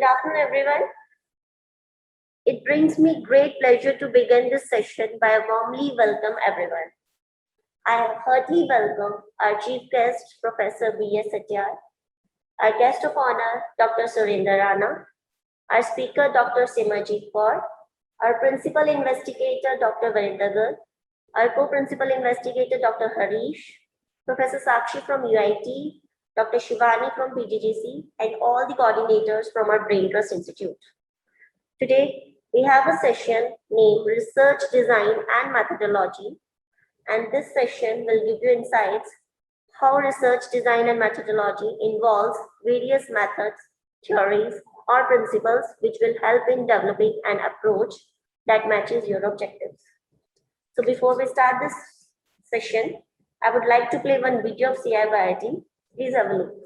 Good afternoon, everyone. It brings me great pleasure to begin this session by warmly welcome everyone. I heartily welcome our chief guest, Professor B.S. Satyar, our guest of honor, Dr. Surinder Rana, our speaker, Dr. Simajit Kaur, our principal investigator, Dr. Varinder Garg, our co-principal investigator, Dr. Harish, Professor Sakshi from UIT, Dr. Shivani from PGGC, and all the coordinators from our Brain Trust Institute. Today, we have a session named Research Design and Methodology, and this session will give you insights how research design and methodology involves various methods, theories, or principles which will help in developing an approach that matches your objectives. So before we start this session, I would like to play one video of CIBIT. Please have a look.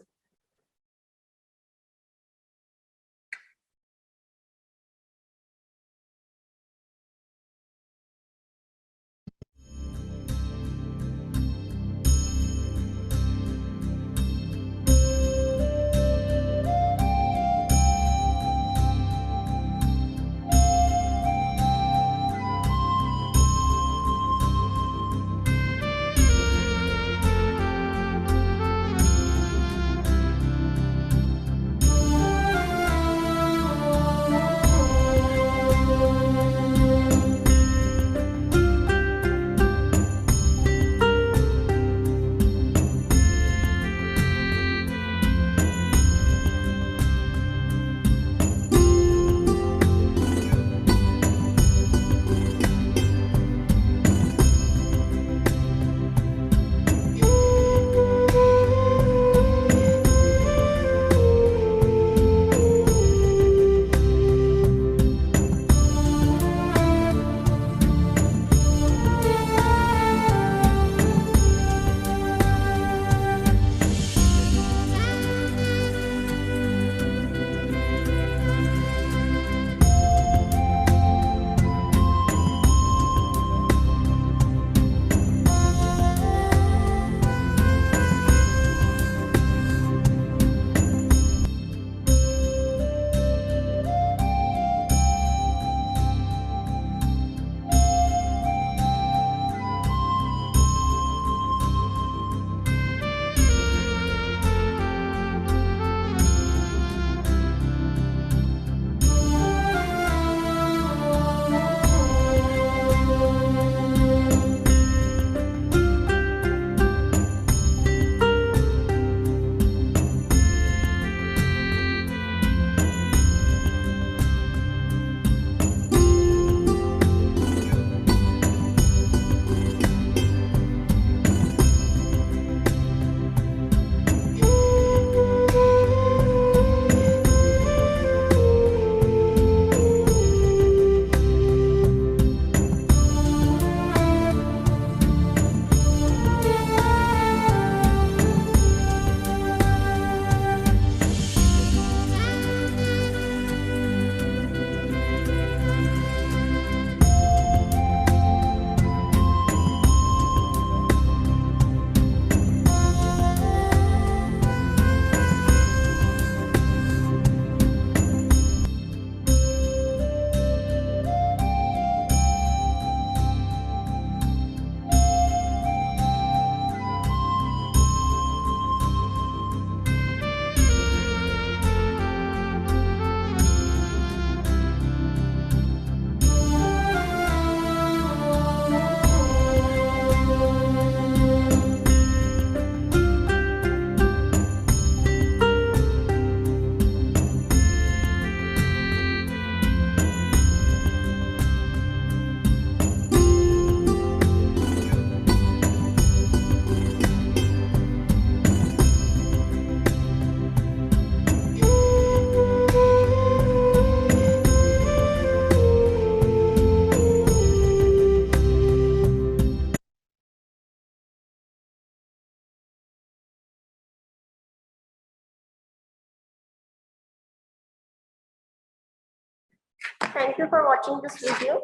Thank you for watching this video.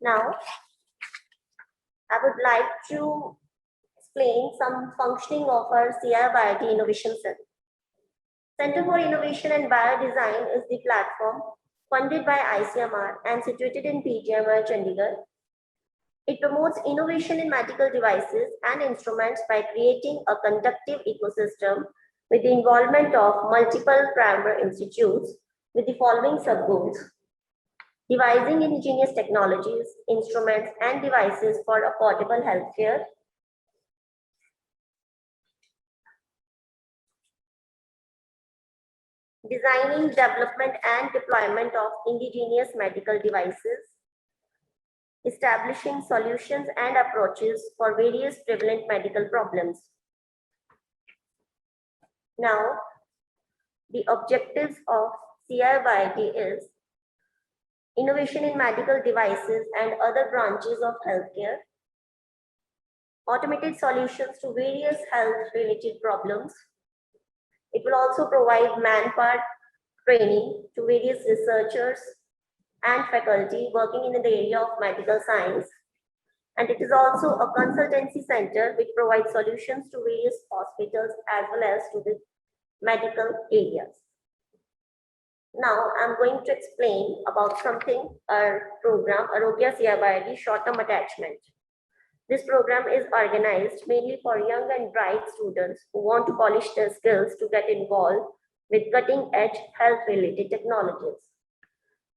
Now, I would like to explain some functioning of our CIBIT Innovation Cell. Center for Innovation and Biodesign is the platform funded by ICMR and situated in PGMR, Chandigarh. It promotes innovation in medical devices and instruments by creating a conductive ecosystem with the involvement of multiple primary institutes with the following sub-goals: devising ingenious technologies, instruments, and devices for affordable healthcare, designing, development, and deployment of indigenous medical devices, establishing solutions and approaches for various prevalent medical problems. Now, the objectives of CIYD is innovation in medical devices and other branches of healthcare, automated solutions to various health-related problems. It will also provide manpower training to various researchers and faculty working in the area of medical science. And it is also a consultancy center which provides solutions to various hospitals as well as to the medical areas. Now I'm going to explain about something, our program, Arogya CIYD short-term attachment. This program is organized mainly for young and bright students who want to polish their skills to get involved with cutting-edge health-related technologies.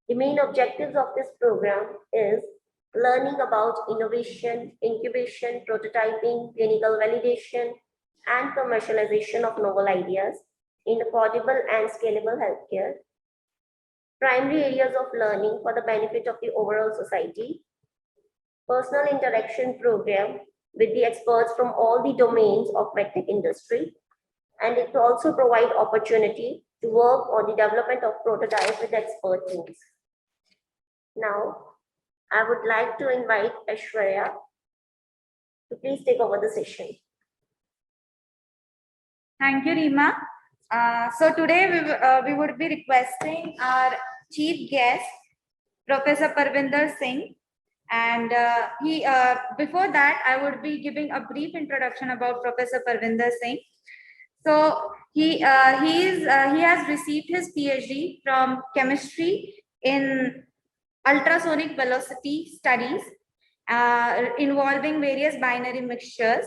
The main objectives of this program is learning about innovation, incubation, prototyping, clinical validation, and commercialization of novel ideas in affordable and scalable healthcare. Primary areas of learning for the benefit of the overall society. Personal interaction program with the experts from all the domains of medtech industry. And it also provides opportunity to work on the development of prototypes with expert teams. Now, I would like to invite Aishwarya to please take over the session. Thank you, Reema. So today we would be requesting our chief guest, Professor Parvinder Singh. And before that, I would be giving a brief introduction about Professor Parvinder Singh. So he has received his PhD from chemistry in ultrasonic velocity studies involving various binary mixtures.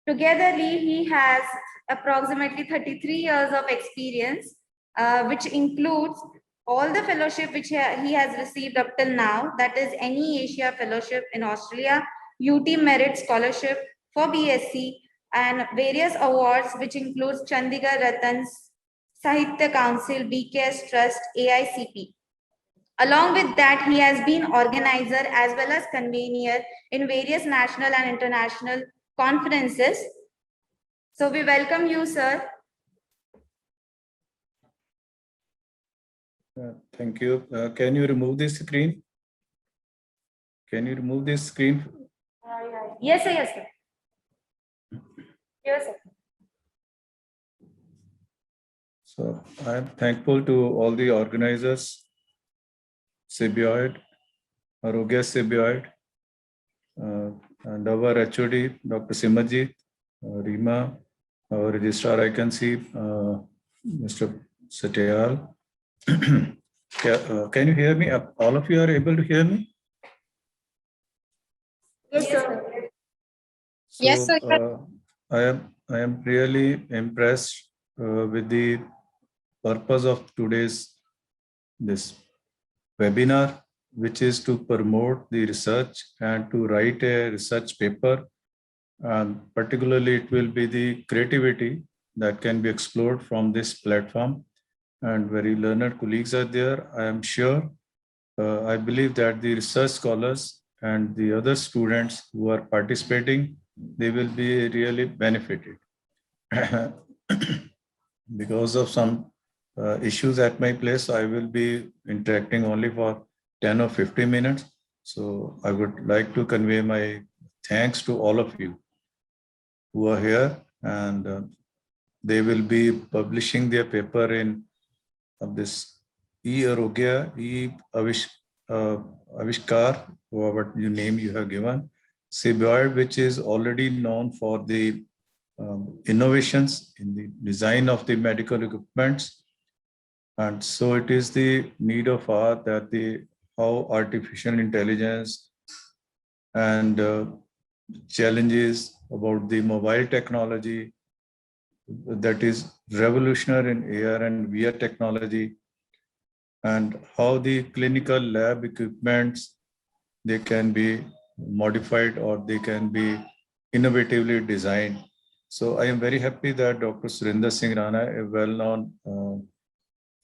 Togetherly, he has approximately 33 years of experience, which includes all the fellowship which he has received up till now, that is NE Asia Fellowship in Australia, UT Merit Scholarship for BSc, and various awards which includes Chandigarh Ratans, Sahitya Council, BKS Trust, AICP. Along with that, he has been organizer as well as convener in various national and international conferences. So we welcome you, sir. Thank you. Can you remove this screen? Can you remove this screen? Yes, sir. Yes, sir. Yes, sir. So I am thankful to all the organizers, CBOID, Arogya CBOID, and our HOD, Dr. Simajit, Reema, our registrar, I can see, Mr. Satyal. Can you hear me? All of you are able to hear me? Yes, sir. So, yes, sir. I am really impressed with the purpose of today's this webinar, which is to promote the research and to write a research paper. And particularly, it will be the creativity that can be explored from this platform. And very learned colleagues are there, I am sure. I believe that the research scholars and the other students who are participating, they will be really benefited. Because of some issues at my place, I will be interacting only for 10 or 15 minutes. So I would like to convey my thanks to all of you who are here, and they will be publishing their paper in this E-Arogya, Avishkar, or what you name you have given, CBOID, which is already known for the innovations in the design of the medical equipments. And so it is the need of hour that how artificial intelligence and challenges about the mobile technology that is revolutionary in AR and VR technology, and how the clinical lab equipments, they can be modified or they can be innovatively designed. So I am very happy that Dr. Surinder Singh Rana, a well-known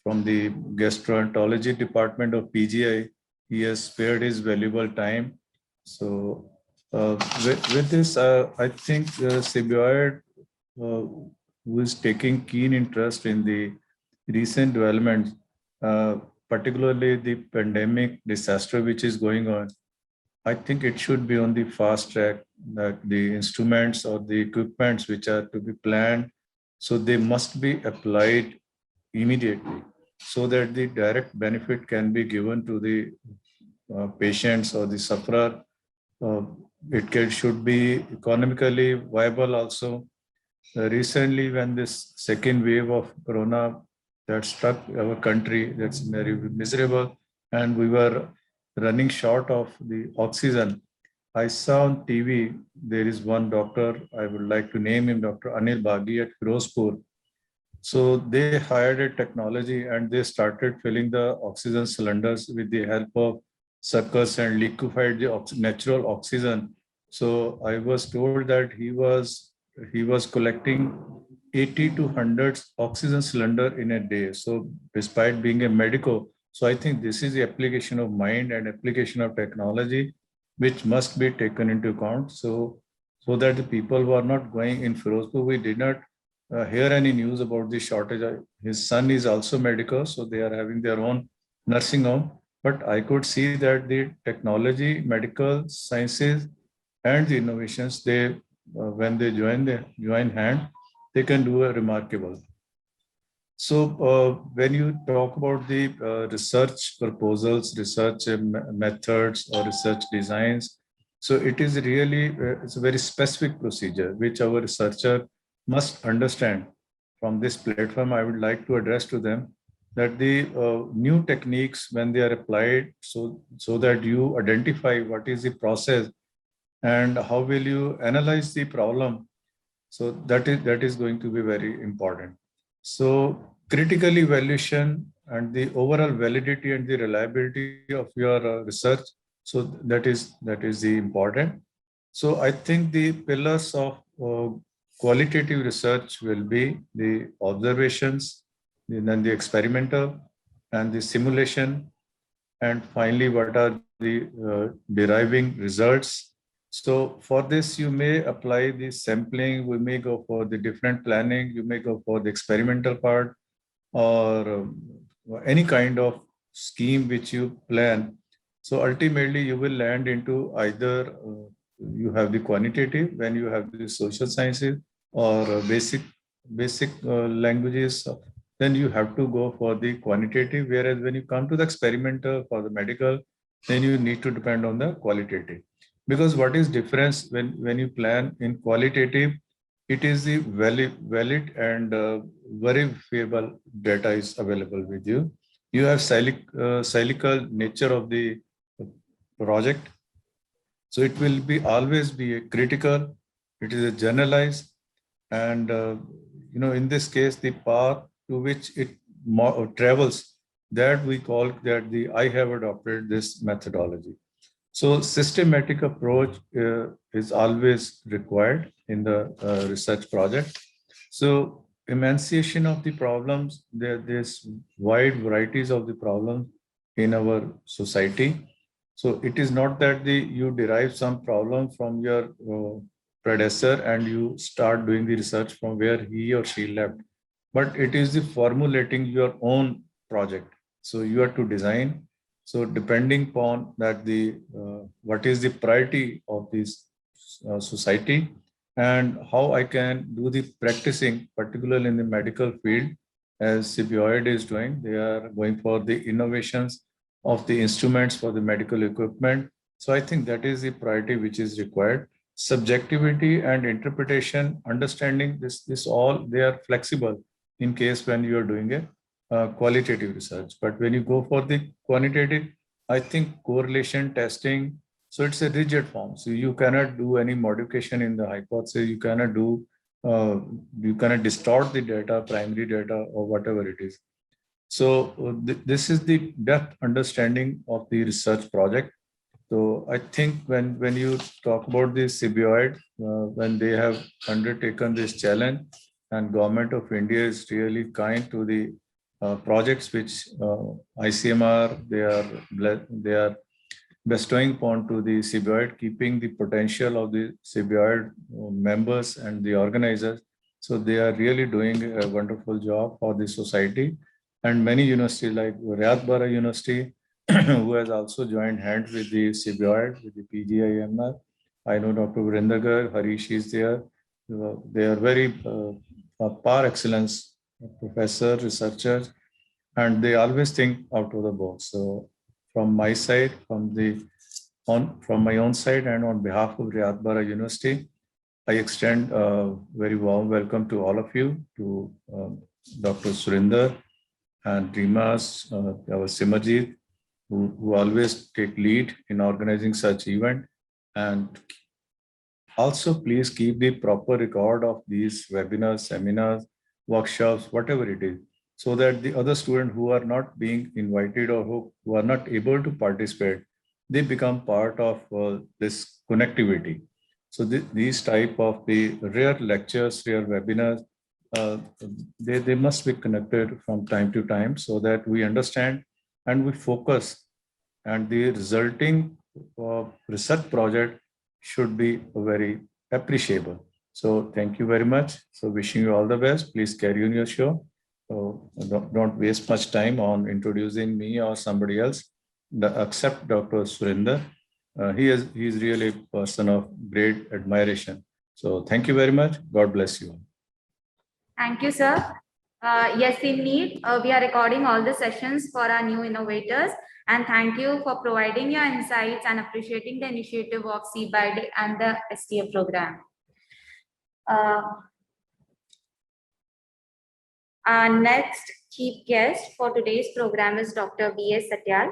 from the gastroenterology department of PGI, he has spared his valuable time. So with this, I think Symbioid, who is taking keen interest in the recent developments, particularly the pandemic disaster which is going on, I think it should be on the fast track, that the instruments or the equipments which are to be planned, so they must be applied immediately so that the direct benefit can be given to the patients or the sufferer. Should be economically viable also. Recently, when this second wave of corona that struck our country, that's very miserable, and we were running short of the oxygen. I saw on TV, there is one doctor, I would like to name him Dr. Anil Bagi at Firozpur. So they hired a technology and they started filling the oxygen cylinders with the help of suckers and liquefied the natural oxygen. So I was told that he was collecting 80 to 100 oxygen cylinder in a day. So despite being a medico, so I think this is the application of mind and application of technology, which must be taken into account. So that the people who are not going in Firozpur, we did not hear any news about the shortage. His son is also medical, so they are having their own nursing home. But I could see that the technology, medical sciences, and the innovations, they when they join hand, they can do a remarkable. So when you talk about the research proposals, research methods, or research designs, so it is really it's a very specific procedure which our researcher must understand. From this platform, I would like to address to them that the new techniques, when they are applied, so that you identify what is the process and how will you analyze the problem. So that is going to be very important. So critical evaluation and the overall validity and the reliability of your research. So that is the important. So I think the pillars of qualitative research will be the observations, then the experimental and the simulation, and finally what are the deriving results. So for this, you may apply the sampling, we may go for the different planning, you may go for the experimental part, or any kind of scheme which you plan. So ultimately you will land into either you have the quantitative when you have the social sciences, or basic languages, then you have to go for the quantitative. Whereas when you come to the experimental for the medical, then you need to depend on the qualitative. Because what is difference when you plan in qualitative, it is the valid and verifiable data is available with you. You have cyclical nature of the project. So it will be always be a critical, it is a generalized, and in this case, the path to which it travels, that we call that I have adopted this methodology. So systematic approach is always required in the research project. So enunciation of the problems, there's wide varieties of the problems in our society. So it is not that you derive some problem from your predecessor and you start doing the research from where he or she left, but it is the formulating your own project. So you have to design. So depending upon that what is the priority of this society and how I can do the practicing, particularly in the medical field, as Symbioid is doing. They are going for the innovations of the instruments for the medical equipment. So I think that is the priority which is required. subjectivity and interpretation, understanding this all, they are flexible in case when you are doing a qualitative research. But when you go for the quantitative, I think correlation testing, so it's a rigid form. So you cannot do any modification in the hypothesis. You cannot do, you cannot distort the data, primary data, or whatever it is. So this is the depth understanding of the research project. So I think when you talk about the CBOID, when they have undertaken this challenge, and Government of India is really kind to the projects which ICMR they are bestowing upon to the CBOID, keeping the potential of the CBOID members and the organizers. So they are really doing a wonderful job for the society. And many universities like Riyadh Bara University, who has also joined hands with the CBOID, with the PGIMR. I know Dr. Virender Garg, Harish is there. They are very par excellence professor, researchers, and they always think out of the box. So from my side, from my own side, and on behalf of Riyadh Bara University, I extend a very warm welcome to all of you, to Dr. Surinder and Rimas, our Simarjit, who always take lead in organizing such event. And also please keep the proper record of these webinars, seminars, workshops, whatever it is, so that the other students who are not being invited or who are not able to participate, they become part of this connectivity. So these type of the rare lectures, rare webinars, they must be connected from time to time, so that we understand and we focus, and the resulting research project should be very appreciable. So thank you very much. So wishing you all the best. Please carry on your show. So don't waste much time on introducing me or somebody else, except Dr. Surinder. He is really a person of great admiration. So thank you very much. God bless you. Thank you, sir. Yes, indeed, we are recording all the sessions for our new innovators. And thank you for providing your insights and appreciating the initiative of CBOID and the STA program. Our next chief guest for today's program is Dr. V.S. Satyal,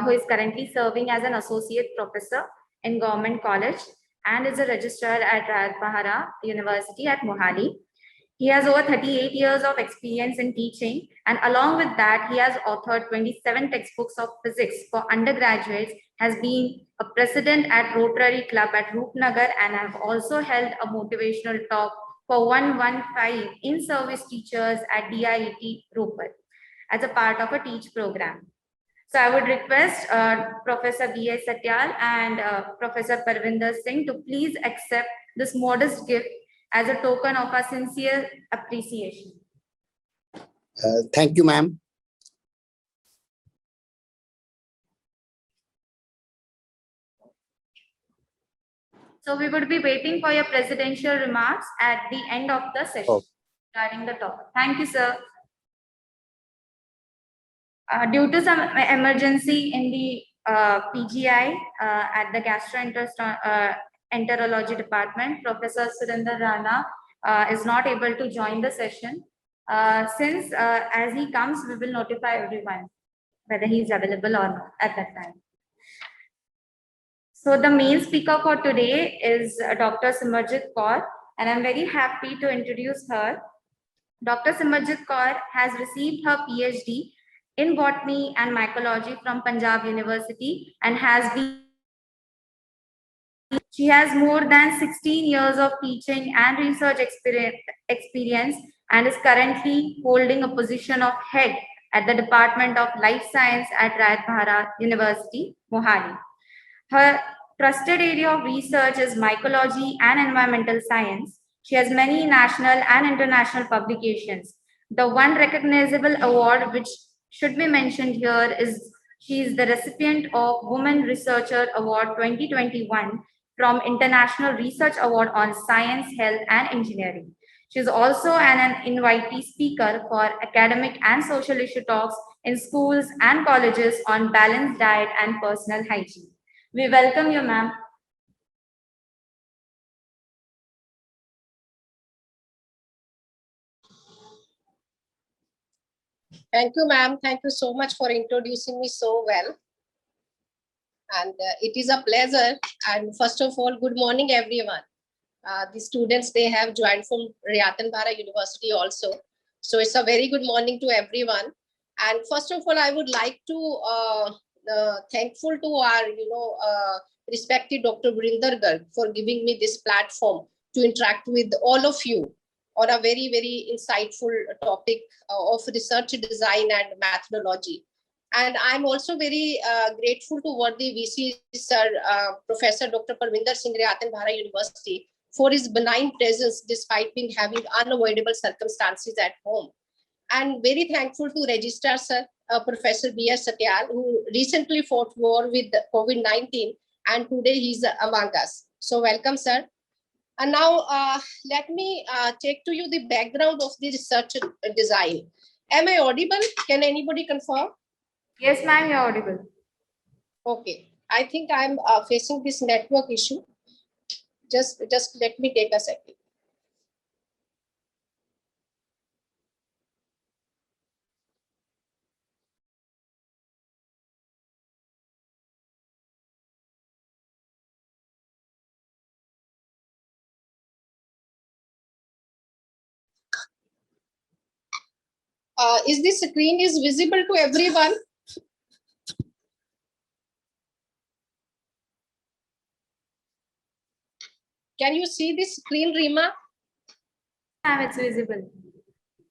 who is currently serving as an associate professor in Government College and is a registrar at Riyadh Bahara University at Mohali. He has over 38 years of experience in teaching, and along with that, he has authored 27 textbooks of physics for undergraduates, has been a president at Rotary Club at Roopnagar, and have also held a motivational talk for 115 in-service teachers at DIET Ropar as a part of a TEACH program. So I would request Professor B.S. Satyal and Professor Parvinder Singh to please accept this modest gift as a token of our sincere appreciation. Thank you, ma'am. So we would be waiting for your presidential remarks at the end of the session regarding the topic. Thank you, sir. Due to some emergency in the PGI at the gastroenterology department, Professor Surinder Rana is not able to join the session. Since as he comes, we will notify everyone whether he is available or not at that time. So the main speaker for today is Dr. Simarjit Kaur, and I'm very happy to introduce her. Dr. Simarjit Kaur has received her PhD in botany and mycology from Punjab University and she has more than 16 years of teaching and research experience and is currently holding a position of head at the Department of Life Science at Riyadh Bahara University, Mohali. Her trusted area of research is mycology and environmental science. She has many national and international publications. The one recognizable award which should be mentioned here is she is the recipient of Women Researcher Award 2021 from International Research Award on Science, Health and Engineering. She is also an invitee speaker for academic and social issue talks in schools and colleges on balanced diet and personal hygiene. We welcome you, ma'am. Thank you, ma'am. Thank you so much for introducing me so well. And it is a pleasure. And first of all, good morning, everyone. The students, they have joined from Ratan Bhara University also. So it's a very good morning to everyone. And first of all, I would like to thankful to our, respected Dr. Vrinder Garg for giving me this platform to interact with all of you on a very, very insightful topic of research design and methodology. And I'm also very grateful to what the VC sir, Professor Dr. Parvinder Singh, Ratan Bhara University, for his benign presence despite being having unavoidable circumstances at home. And very thankful to Registrar Sir, Professor B.S. Satyal, who recently fought war with COVID-19, and today he's among us. So welcome, sir. And now let me take to you the background of the research design. Am I audible? Can anybody confirm? Yes, ma'am, you're audible. Okay. I think I'm facing this network issue. Just let me take a second. Is this screen is visible to everyone? Can you see this screen, Rima? Ma'am, it's visible.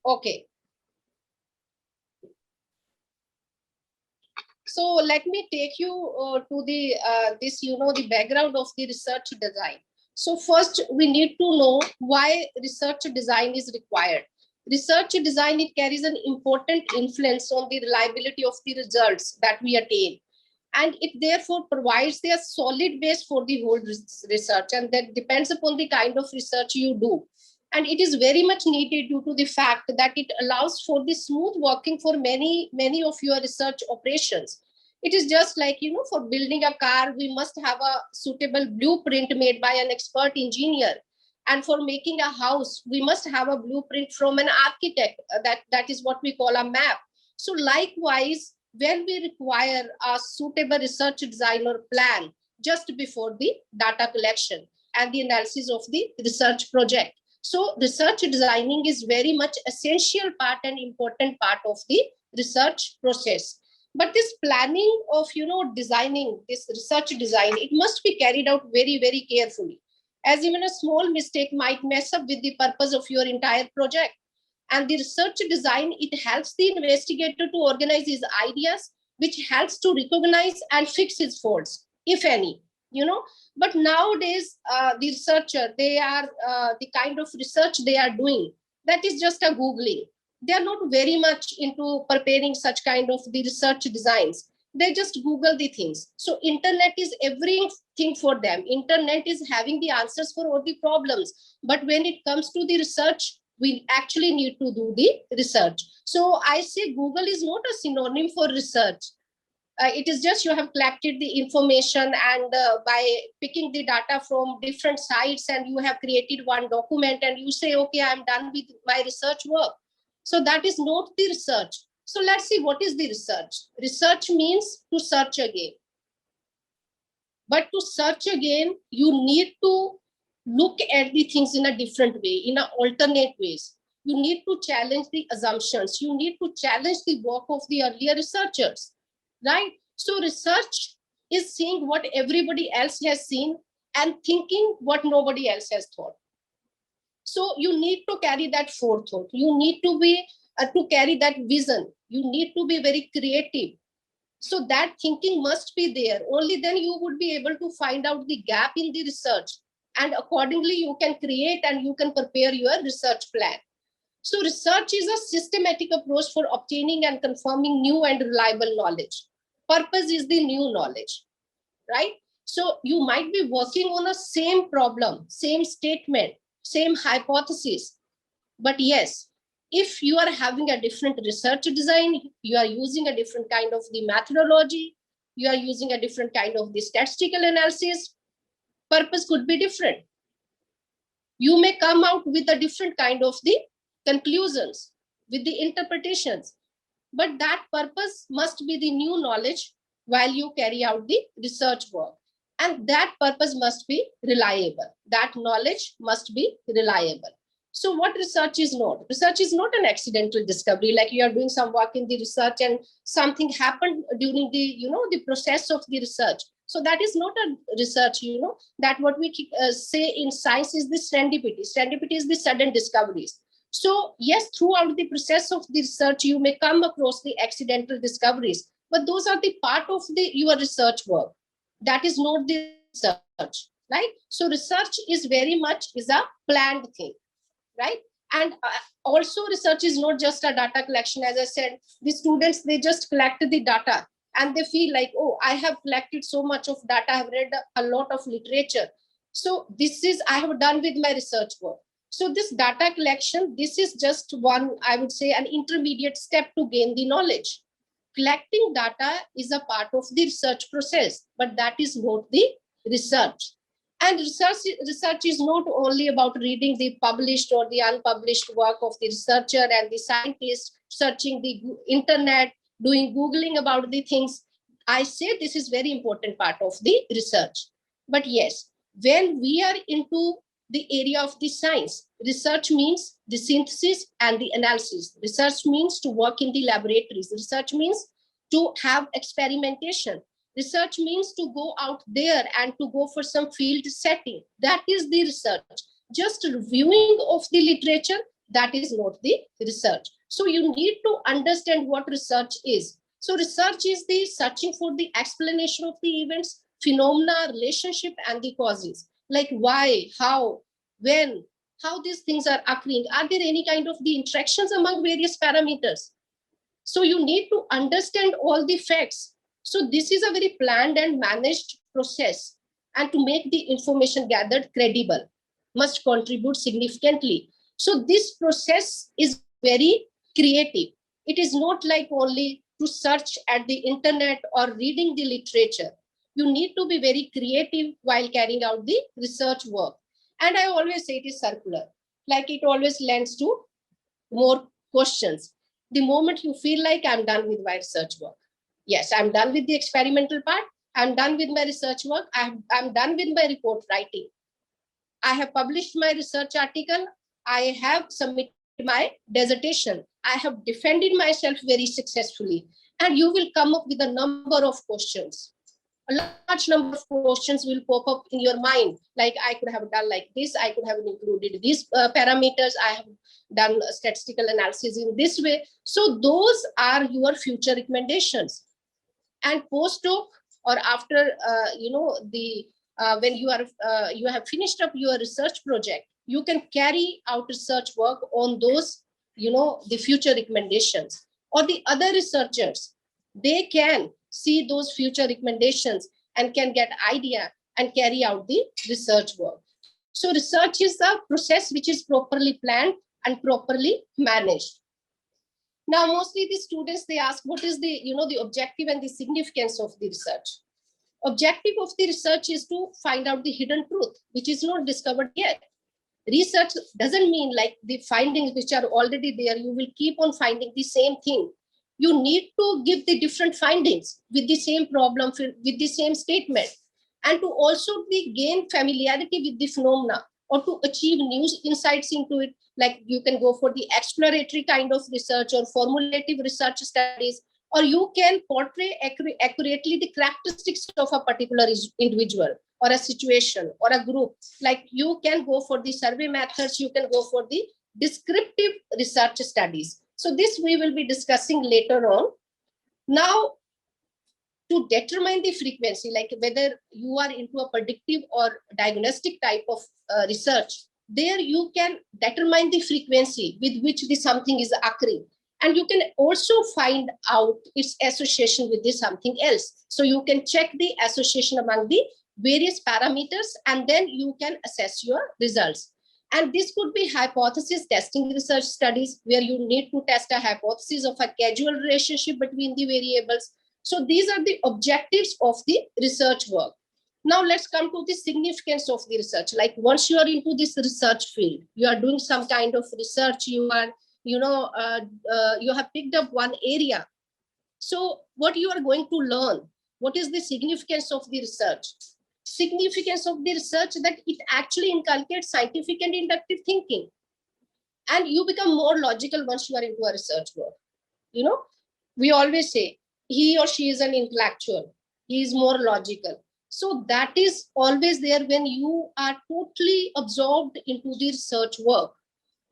Okay. So let me take you to the the background of the research design. So first, we need to know why research design is required. Research design, it carries an important influence on the reliability of the results that we attain. And it therefore provides a solid base for the whole research, and that depends upon the kind of research you do. And it is very much needed due to the fact that it allows for the smooth working for many of your research operations. It is just like, for building a car, we must have a suitable blueprint made by an expert engineer. And for making a house, we must have a blueprint from an architect. That is what we call a map. So likewise, when we require a suitable research design or plan just before the data collection and the analysis of the research project. So research designing is very much essential part and important part of the research process. But this planning of, designing this research design, it must be carried out very, very carefully, as even a small mistake might mess up with the purpose of your entire project. And the research design, it helps the investigator to organize his ideas, which helps to recognize and fix his faults, if any, But nowadays, the researcher, they are the kind of research they are doing, that is just a Googling. They are not very much into preparing such kind of the research designs. They just Google the things. So internet is everything for them. Internet is having the answers for all the problems. But when it comes to the research, we actually need to do the research. So I say Google is not a synonym for research. It is just you have collected the information, and by picking the data from different sites, and you have created one document, and you say, okay, I'm done with my research work. So that is not the research. So let's see, what is the research? Research means to search again. But to search again, you need to look at the things in a different way, in an alternate ways. You need to challenge the assumptions. You need to challenge the work of the earlier researchers, right? So research is seeing what everybody else has seen and thinking what nobody else has thought. So you need to carry that forethought. You need to be to carry that vision. You need to be very creative. So that thinking must be there. Only then you would be able to find out the gap in the research, and accordingly you can create and you can prepare your research plan. So research is a systematic approach for obtaining and confirming new and reliable knowledge. Purpose is the new knowledge, right? So you might be working on a same problem, same statement, same hypothesis. But yes, if you are having a different research design, you are using a different kind of the methodology, you are using a different kind of the statistical analysis, purpose could be different. You may come out with a different kind of the conclusions, with the interpretations. but that purpose must be the new knowledge while you carry out the research work. And that purpose must be reliable. That knowledge must be reliable. So what research is not? Research is not an accidental discovery, like you are doing some work in the research and something happened during the, the process of the research. So that is not a research, that what we say in science is the serendipity. Serendipity is the sudden discoveries. So yes, throughout the process of the research, you may come across the accidental discoveries, but those are the part of your research work. That is not the research, right? So research is very much is a planned thing, right? And also research is not just a data collection. As I said, the students, they just collect the data and they feel like, oh, I have collected so much of data, I have read a lot of literature. So this is, I have done with my research work. So this data collection, this is just one, I would say, an intermediate step to gain the knowledge. Collecting data is a part of the research process, but that is not the research. And research is not only about reading the published or the unpublished work of the researcher and the scientist, searching the internet, doing Googling about the things. I say this is very important part of the research. But yes, when we are into the area of the science, research means the synthesis and the analysis. Research means to work in the laboratories. Research means to have experimentation. Research means to go out there and to go for some field setting. That is the research. Just reviewing of the literature, that is not the research. So you need to understand what research is. So research is the searching for the explanation of the events, phenomena, relationship, and the causes. Like why, how, when, how these things are occurring. Are there any kind of the interactions among various parameters? So you need to understand all the facts. So this is a very planned and managed process. And to make the information gathered credible, must contribute significantly. So this process is very creative. It is not like only to search at the internet or reading the literature. You need to be very creative while carrying out the research work. And I always say it is circular, like it always lends to more questions. The moment you feel like I'm done with my research work, yes, I'm done with the experimental part, I'm done with my research work, I'm done with my report writing, I have published my research article, I have submitted my dissertation, I have defended myself very successfully, and you will come up with a number of questions. A large number of questions will pop up in your mind, like I could have done like this, I could have included these parameters, I have done statistical analysis in this way. So those are your future recommendations. And postdoc or after when you have finished up your research project, you can carry out research work on those, the future recommendations. Or the other researchers, they can see those future recommendations and can get idea and carry out the research work. So research is a process which is properly planned and properly managed. Now, mostly the students, they ask, what is the, the objective and the significance of the research? Objective of the research is to find out the hidden truth, which is not discovered yet. Research doesn't mean like the findings which are already there, you will keep on finding the same thing. You need to give the different findings with the same problem, with the same statement, and to also gain familiarity with the phenomena or to achieve new insights into it. Like you can go for the exploratory kind of research or formulative research studies, or you can portray accurately the characteristics of a particular individual or a situation or a group. Like you can go for the survey methods, you can go for the descriptive research studies. So this we will be discussing later on. Now, to determine the frequency, like whether you are into a predictive or diagnostic type of research, there you can determine the frequency with which the something is occurring. And you can also find out its association with the something else. So you can check the association among the various parameters, and then you can assess your results. And this could be hypothesis testing research studies, where you need to test a hypothesis of a causal relationship between the variables. So these are the objectives of the research work. Now let's come to the significance of the research. Like once you are into this research field, you are doing some kind of research, you are you have picked up one area. So what you are going to learn, what is the significance of the research? Significance of the research that it actually inculcates scientific and inductive thinking. And you become more logical once you are into a research work. We always say he or she is an intellectual, he is more logical. So that is always there when you are totally absorbed into the research work,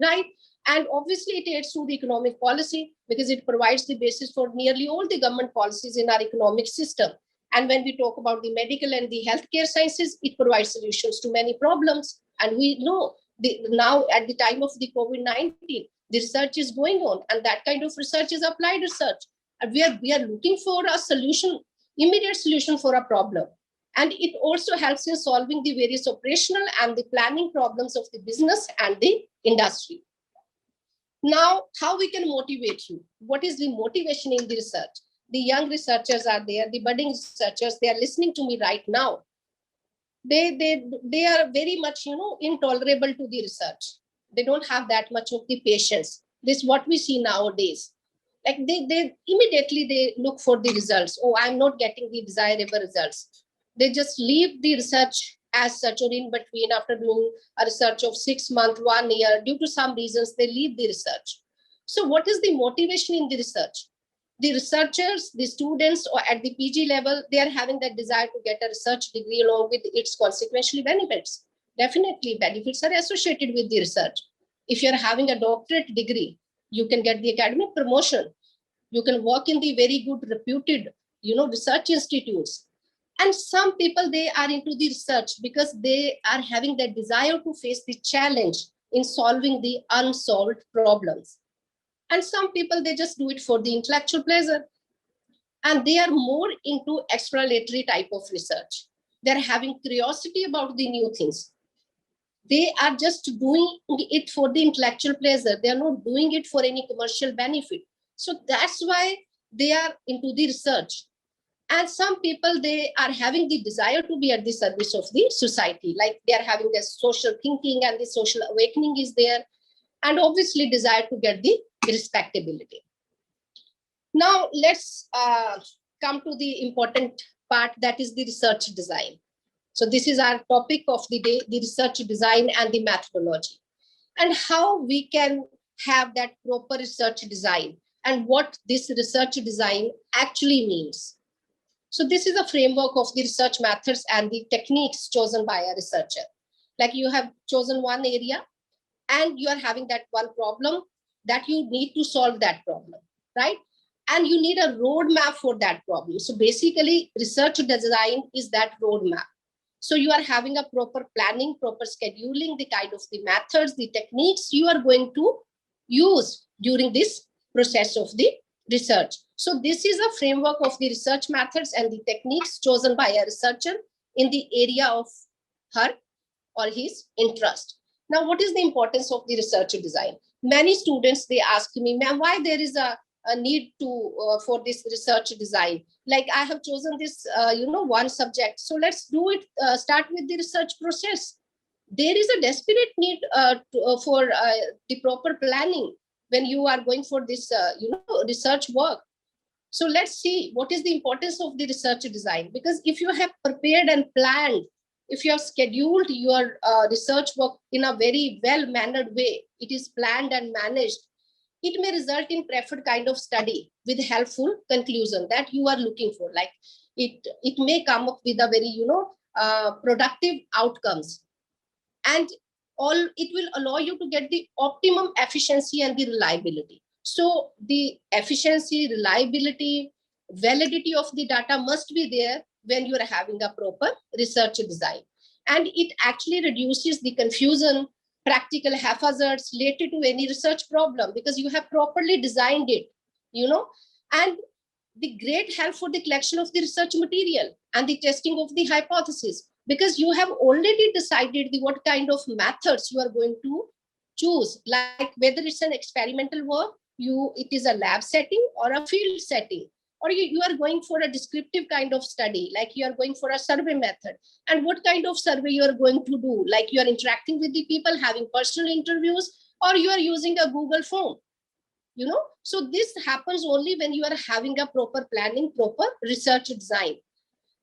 right? And obviously it aids to the economic policy because it provides the basis for nearly all the government policies in our economic system. And when we talk about the medical and the healthcare sciences, it provides solutions to many problems. And we know now at the time of the COVID-19, the research is going on, and that kind of research is applied research. And we are looking for a solution, immediate solution for a problem. And it also helps in solving the various operational and the planning problems of the business and the industry. Now, how we can motivate you? What is the motivation in the research? The young researchers are there, the budding researchers, they are listening to me right now. They are very much, intolerable to the research. They don't have that much of the patience. This is what we see nowadays. Like they immediately they look for the results. Oh, I'm not getting the desirable results. They just leave the research as such, or in between, after doing a research of 6 months, 1 year, due to some reasons, they leave the research. So what is the motivation in the research? The researchers, the students, or at the PG level, they are having that desire to get a research degree along with its consequential benefits. Definitely, benefits are associated with the research. If you're having a doctorate degree, you can get the academic promotion. You can work in the very good, reputed, research institutes. And some people, they are into the research because they are having that desire to face the challenge in solving the unsolved problems. And some people, they just do it for the intellectual pleasure. And they are more into exploratory type of research. They're having curiosity about the new things. They are just doing it for the intellectual pleasure. They are not doing it for any commercial benefit. So that's why they are into the research. And some people, they are having the desire to be at the service of the society. Like they are having this social thinking and the social awakening is there. And obviously desire to get the respectability. Now let's come to the important part, that is the research design. So this is our topic of the day, the research design and the methodology, and how we can have that proper research design and what this research design actually means. So this is a framework of the research methods and the techniques chosen by a researcher. Like you have chosen one area and you are having that one problem that you need to solve that problem, right? And you need a roadmap for that problem. So basically, research design is that roadmap. So you are having a proper planning, proper scheduling, the kind of the methods, the techniques you are going to use during this process of the research. So this is a framework of the research methods and the techniques chosen by a researcher in the area of her or his interest. Now, what is the importance of the research design? Many students, they ask me, ma'am, why there is a need to for this research design? Like I have chosen this, one subject. So let's do it, start with the research process. There is a desperate need for the proper planning when you are going for this, research work. So let's see what is the importance of the research design. Because if you have prepared and planned, if you have scheduled your research work in a very well-mannered way, it is planned and managed, it may result in preferred kind of study with helpful conclusion that you are looking for. Like it may come up with a very, productive outcomes. And all it will allow you to get the optimum efficiency and the reliability. So the efficiency, reliability, validity of the data must be there when you are having a proper research design. And it actually reduces the confusion, practical haphazards related to any research problem, because you have properly designed it, and the great help for the collection of the research material and the testing of the hypothesis, because you have already decided what kind of methods you are going to choose, like whether it's an experimental work, it is a lab setting or a field setting, or you are going for a descriptive kind of study, like you are going for a survey method, and what kind of survey you are going to do, like you are interacting with the people, having personal interviews, or you are using a Google form. you know. So this happens only when you are having a proper planning, proper research design.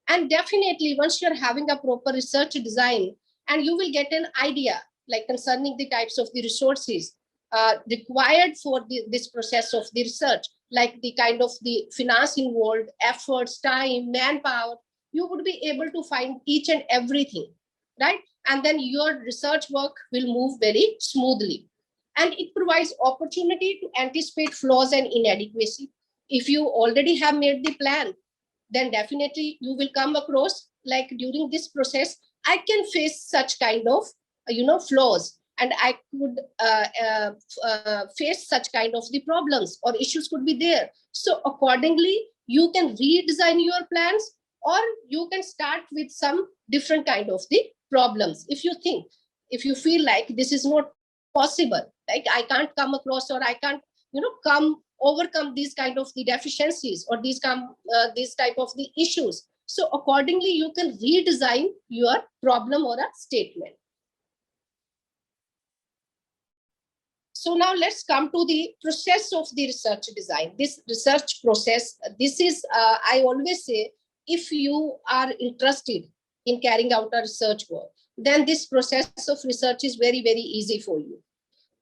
And definitely once you're having a proper research design, and you will get an idea like concerning the types of the resources required for this process of the research, like the kind of the finance involved, efforts, time, manpower, you would be able to find each and everything, right? And then your research work will move very smoothly. And it provides opportunity to anticipate flaws and inadequacy. If you already have made the plan, then definitely you will come across like during this process, I can face such kind of, flaws, and I could face such kind of the problems or issues could be there. So accordingly, you can redesign your plans, or you can start with some different kind of the problems. If you feel like this is not possible, like I can't come across, or I can't, overcome these kind of the deficiencies, or these type of the issues, so accordingly you can redesign your problem or a statement. So now let's come to the process of the research design. This research process, this is, I always say, if you are interested in carrying out a research work, then this process of research is very, very easy for you.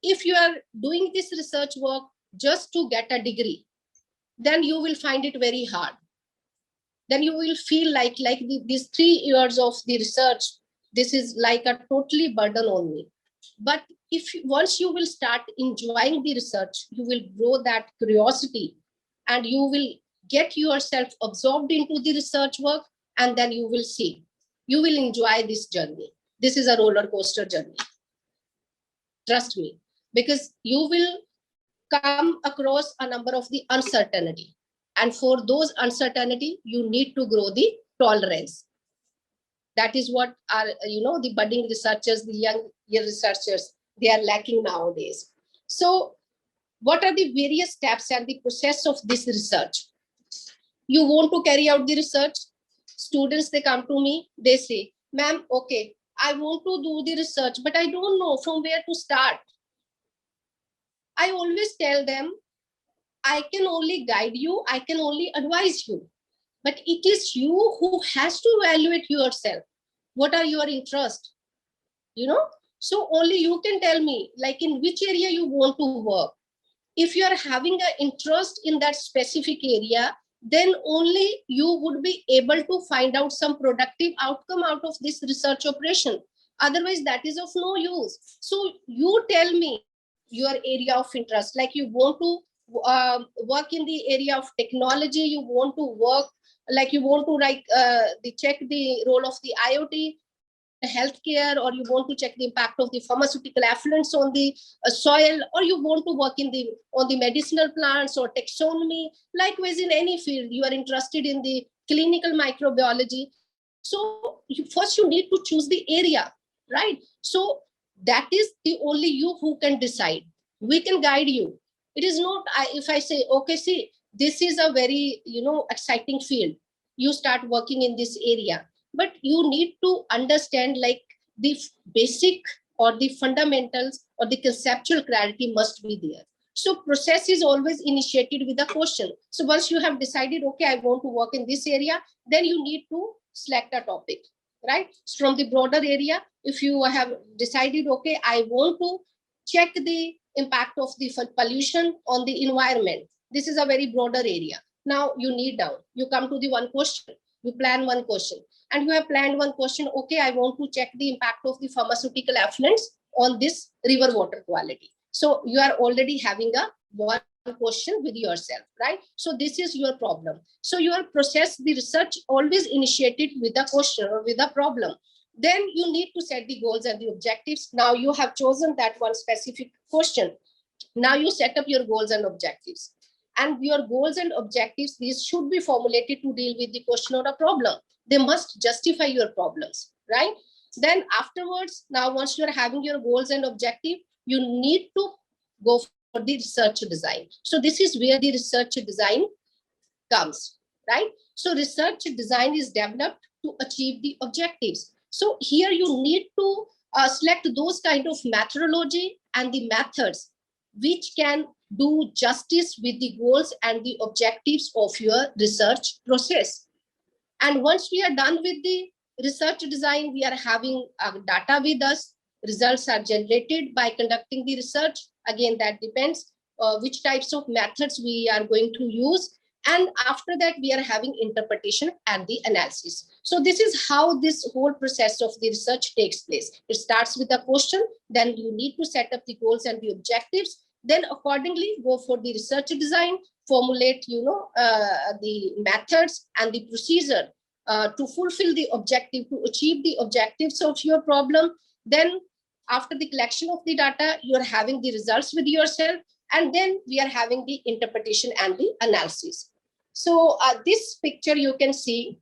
If you are doing this research work just to get a degree, then you will find it very hard. Then you will feel like these 3 years of the research, this is like a totally burden on me. But once you will start enjoying the research, you will grow that curiosity, and you will get yourself absorbed into the research work, and then you will see, you will enjoy this journey. This is a roller coaster journey. Trust me, because you will come across a number of the uncertainty, and for those uncertainty you need to grow the tolerance. That is what are, the budding researchers, the young researchers, they are lacking nowadays. So what are the various steps and the process of this research? You want to carry out the research, students, they come to me, they say, ma'am, okay, I want to do the research, but I don't know from where to start. I always tell them, I can only guide you, I can only advise you, but it is you who has to evaluate yourself. What are your interests? So only you can tell me, like in which area you want to work. If you are having an interest in that specific area, then only you would be able to find out some productive outcome out of this research operation. Otherwise, that is of no use. So you tell me your area of interest, like you want to work in the area of technology, you want to work, like you want to check the role of the IoT, healthcare, or you want to check the impact of the pharmaceutical effluents on the soil, or you want to work on the medicinal plants or taxonomy. Likewise, in any field, you are interested in the clinical microbiology. So first you need to choose the area, right? So that is the only you who can decide. We can guide you. It is not, if I say, okay, see, this is a very, exciting field, you start working in this area, but you need to understand like the basic or the fundamentals or the conceptual clarity must be there. So process is always initiated with a question. So once you have decided, okay, I want to work in this area, then you need to select a topic, right? From the broader area, if you have decided, okay, I want to check the impact of the pollution on the environment. This is a very broader area. Now you need down, you come to the one question, you plan one question, and you have planned one question. Okay, I want to check the impact of the pharmaceutical effluents on this river water quality. So you are already having a one question with yourself, right? So this is your problem. So your process, the research always initiated with a question or with a problem. Then you need to set the goals and the objectives. Now you have chosen that one specific question. Now you set up your goals and objectives. And your goals and objectives, these should be formulated to deal with the question or a problem. They must justify your problems, right? Then afterwards, now once you're having your goals and objective, you need to go for the research design. So this is where the research design comes, right? So research design is developed to achieve the objectives. So here you need to select those kind of methodology and the methods which can do justice with the goals and the objectives of your research process. And once we are done with the research design, we are having data with us. Results are generated by conducting the research. Again, that depends which types of methods we are going to use. And after that, we are having interpretation and the analysis. So this is how this whole process of the research takes place. It starts with a question, then you need to set up the goals and the objectives. Then accordingly, go for the research design, formulate, the methods and the procedure to fulfill the objective, to achieve the objectives of your problem. Then after the collection of the data, you're having the results with yourself, and then we are having the interpretation and the analysis. So this picture you can see,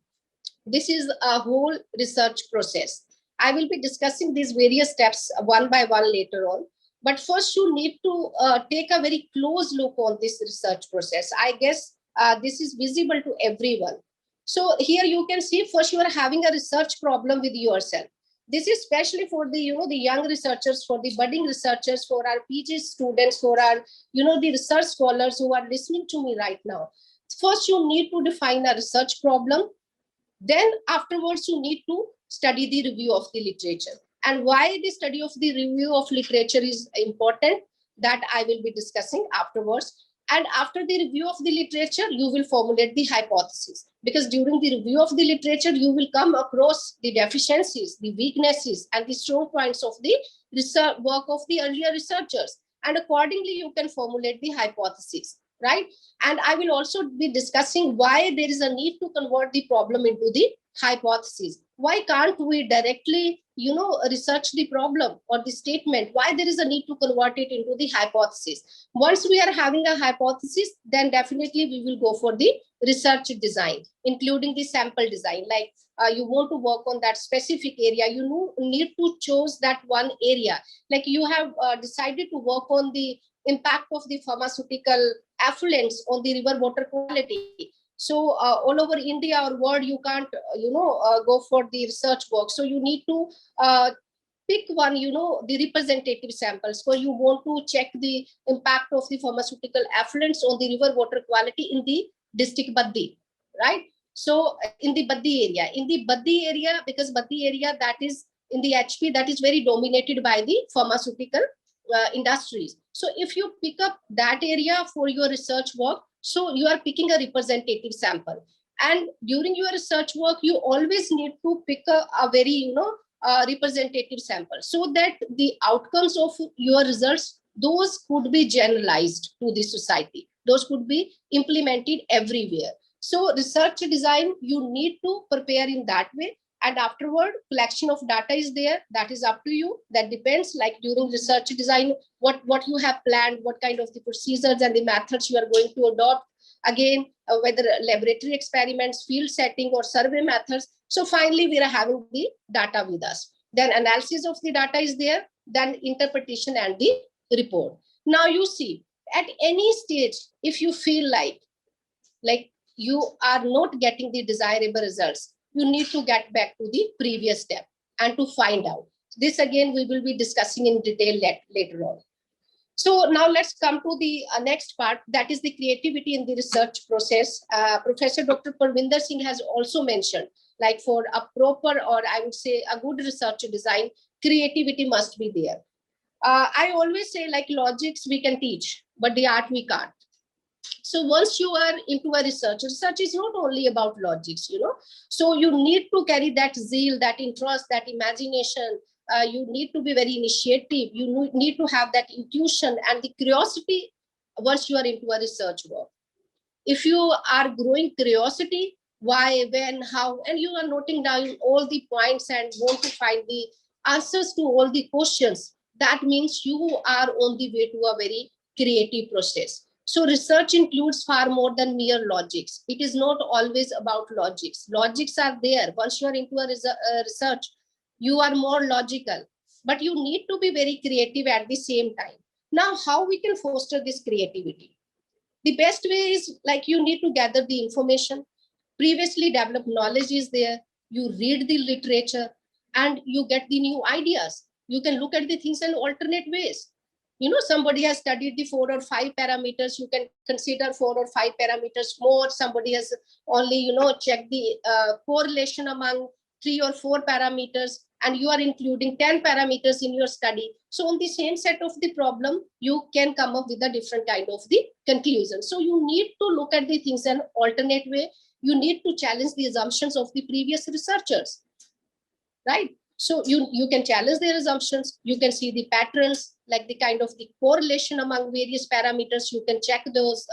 this is a whole research process. I will be discussing these various steps one by one later on. But first, you need to take a very close look on this research process. I guess this is visible to everyone. So here you can see, first you are having a research problem with yourself. This is especially for the, the young researchers, for the budding researchers, for our PG students, for our, the research scholars who are listening to me right now. First, you need to define a research problem. Then afterwards, you need to study the review of the literature. And why the study of the review of literature is important, that I will be discussing afterwards. And after the review of the literature, you will formulate the hypothesis. Because during the review of the literature, you will come across the deficiencies, the weaknesses, and the strong points of the research work of the earlier researchers. And accordingly, you can formulate the hypothesis, right? And I will also be discussing why there is a need to convert the problem into the hypothesis. Why can't we directly, research the problem or the statement? Why there is a need to convert it into the hypothesis? Once we are having a hypothesis, then definitely we will go for the research design, including the sample design. Like you want to work on that specific area, you need to choose that one area. Like you have decided to work on the impact of the pharmaceutical effluents on the river water quality. So all over India or world, you can't, go for the research work. So you need to pick one, the representative samples where you want to check the impact of the pharmaceutical effluents on the river water quality in the district Baddi, right? So in the Baddi area, because Baddi area, that is in the HP, that is very dominated by the pharmaceutical industries. So if you pick up that area for your research work, so you are picking a representative sample. And during your research work, you always need to pick a very, representative sample, so that the outcomes of your results, those could be generalized to the society. Those could be implemented everywhere. So research design, you need to prepare in that way. And afterward, collection of data is there. That is up to you. That depends, like during research design, what you have planned, what kind of the procedures and the methods you are going to adopt. Again, whether laboratory experiments, field setting, or survey methods. So finally, we are having the data with us. Then analysis of the data is there. Then interpretation and the report. Now you see, at any stage, if you feel like you are not getting the desirable results, you need to get back to the previous step and to find out. This again, we will be discussing in detail later on. So now let's come to the next part, that is the creativity in the research process. Professor Dr. Parvinder Singh has also mentioned, like for a proper, or I would say a good research design, creativity must be there. I always say, like logics we can teach, but the art we can't. So once you are into a research is not only about logics, so you need to carry that zeal, that interest, that imagination. You need to be very initiative. You need to have that intuition and the curiosity once you are into a research work. If you are growing curiosity, why, when, how, and you are noting down all the points and want to find the answers to all the questions, that means you are on the way to a very creative process. So research includes far more than mere logics. It is not always about logics. Logics are there. Once you are into a research, you are more logical, but you need to be very creative at the same time. Now, how we can foster this creativity? The best way is, like, you need to gather the information. Previously developed knowledge is there. You read the literature and you get the new ideas. You can look at the things in alternate ways. Somebody has studied the 4 or 5 parameters, you can consider 4 or 5 parameters more. Somebody has only, checked the correlation among 3 or 4 parameters, and you are including 10 parameters in your study. So on the same set of the problem, you can come up with a different kind of the conclusion. So you need to look at the things in an alternate way. You need to challenge the assumptions of the previous researchers, right? So you can challenge their assumptions. You can see the patterns, like the kind of the correlation among various parameters. You can check those,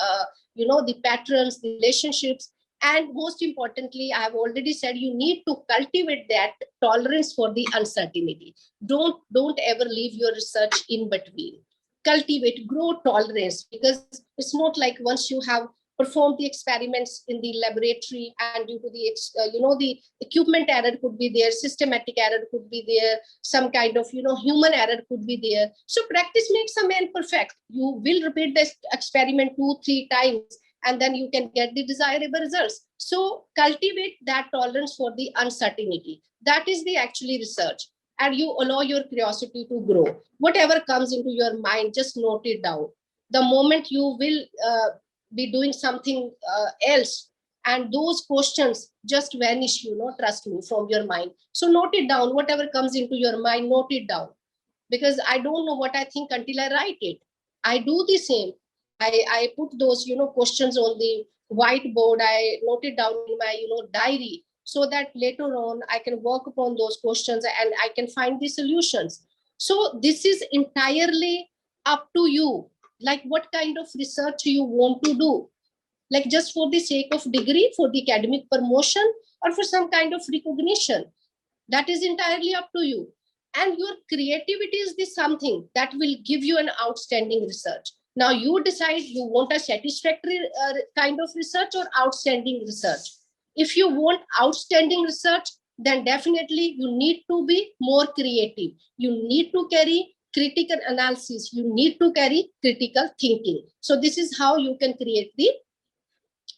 the patterns, the relationships. And most importantly, I have already said, you need to cultivate that tolerance for the uncertainty. Don't ever leave your research in between. Cultivate, grow tolerance, because it's not like once you have perform the experiments in the laboratory, and due to the the equipment error could be there, systematic error could be there, some kind of human error could be there. So practice makes a man perfect. You will repeat this experiment 2-3 times, and then you can get the desirable results. So cultivate that tolerance for the uncertainty. That is the actually research. And you allow your curiosity to grow. Whatever comes into your mind, just note it down. The moment you will be doing something else, and those questions just vanish, trust me, from your mind. So note it down. Whatever comes into your mind, note it down, because I don't know what I think until I write it. I do the same. I put those questions on the whiteboard. I note it down in my diary, so that later on I can work upon those questions and I can find the solutions. So this is entirely up to you, like what kind of research you want to do, like just for the sake of degree, for the academic promotion, or for some kind of recognition. That is entirely up to you. And your creativity is the something that will give you an outstanding research. Now you decide, you want a satisfactory kind of research or outstanding research. If you want outstanding research, then definitely you need to be more creative. You need to carry critical analysis. You need to carry critical thinking. So this is how you can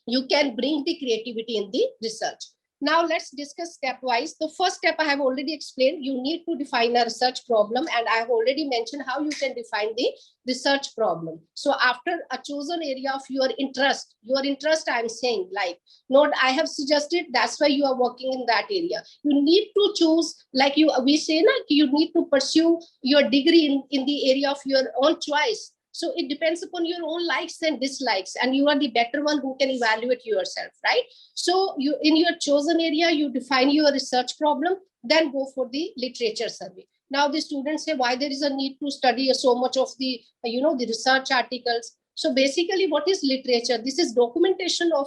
you can bring the creativity in the research. Now let's discuss stepwise. The first step I have already explained. You need to define a research problem, and I have already mentioned how you can define the research problem. So after a chosen area of your interest, I'm saying, like, not I have suggested, that's why you are working in that area. You need to choose, like we say, you need to pursue your degree in the area of your own choice. So it depends upon your own likes and dislikes, and you are the better one who can evaluate yourself, right? So you, in your chosen area, you define your research problem, then go for the literature survey. Now the students say, why there is a need to study so much of the, the research articles? So basically, what is literature? This is documentation of,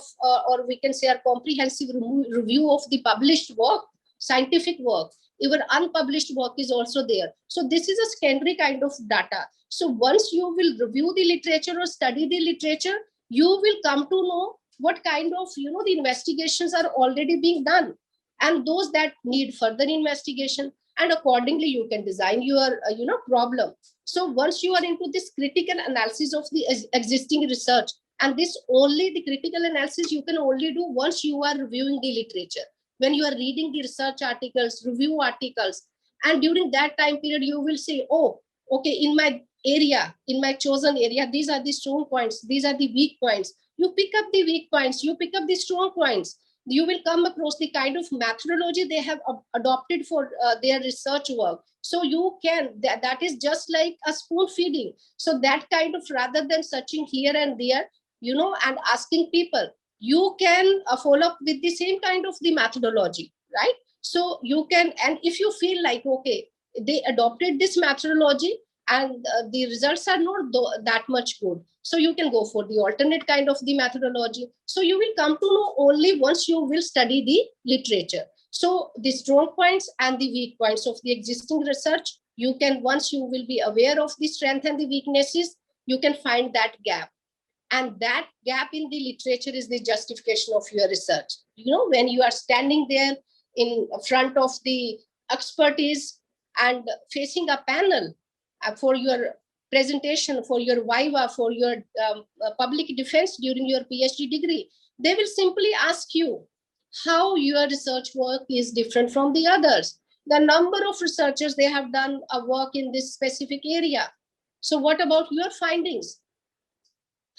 or we can say, a comprehensive review of the published work, scientific work. Even unpublished work is also there. So this is a secondary kind of data. So once you will review the literature or study the literature, you will come to know what kind of, the investigations are already being done, and those that need further investigation. And accordingly, you can design your, problem. So once you are into this critical analysis of the existing research, and this only the critical analysis you can only do once you are reviewing the literature, when you are reading the research articles, review articles, and during that time period, you will say, oh, okay, in my area, in my chosen area, these are the strong points, these are the weak points. You pick up the weak points, you pick up the strong points. You will come across the kind of methodology they have adopted for their research work. So you can, that is just like a spoon feeding. So that kind of, rather than searching here and there, and asking people, you can follow up with the same kind of the methodology, right? So you can, and if you feel like, okay, they adopted this methodology and the results are not that much good, so you can go for the alternate kind of the methodology. So you will come to know only once you will study the literature. So the strong points and the weak points of the existing research, you can, once you will be aware of the strength and the weaknesses, you can find that gap. And that gap in the literature is the justification of your research. When you are standing there in front of the expertise and facing a panel for your presentation, for your viva, for your public defense during your PhD degree, they will simply ask you how your research work is different from the others. The number of researchers, they have done a work in this specific area. So what about your findings?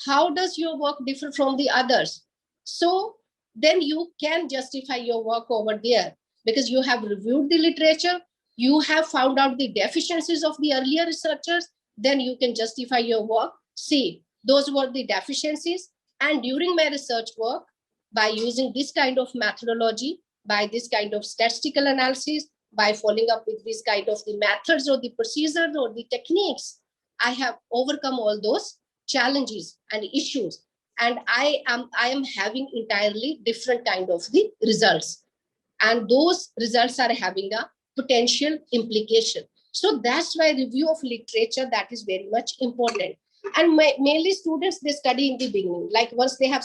How does your work differ from the others? So then you can justify your work over there because you have reviewed the literature, you have found out the deficiencies of the earlier researchers, then you can justify your work. See, those were the deficiencies. And during my research work, by using this kind of methodology, by this kind of statistical analysis, by following up with this kind of the methods or the procedures or the techniques, I have overcome all those challenges and issues, and I am having entirely different kind of the results, and those results are having a potential implication. So that's why review of literature, that is very much important. And mainly students, they study in the beginning, like once they have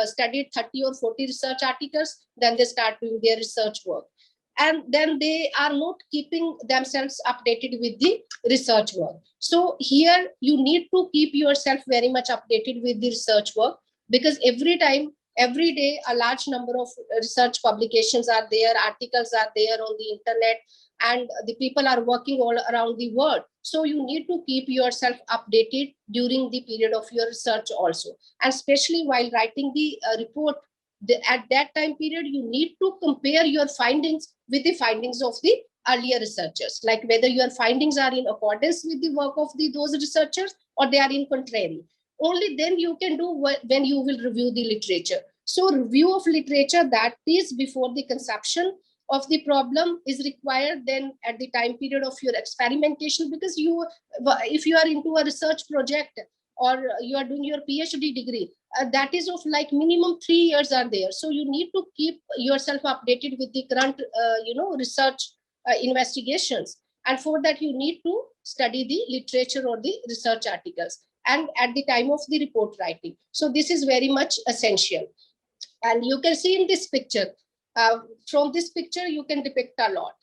studied 30 or 40 research articles, then they start doing their research work, and then they are not keeping themselves updated with the research work. So here you need to keep yourself very much updated with the research work, because every day a large number of research publications are there, articles are there on the internet, and the people are working all around the world. So you need to keep yourself updated during the period of your research also, and especially while writing the report. At that time period, you need to compare your findings with the findings of the earlier researchers, like whether your findings are in accordance with the work of those researchers or they are in contrary. Only then you can do when you will review the literature. So review of literature, that is before the conception of the problem is required, then at the time period of your experimentation, because if you are into a research project or you are doing your PhD degree, that is of like minimum 3 years are there. So you need to keep yourself updated with the current, research investigations. And for that, you need to study the literature or the research articles, and at the time of the report writing. So this is very much essential. And you can see in this picture, from this picture, you can depict a lot.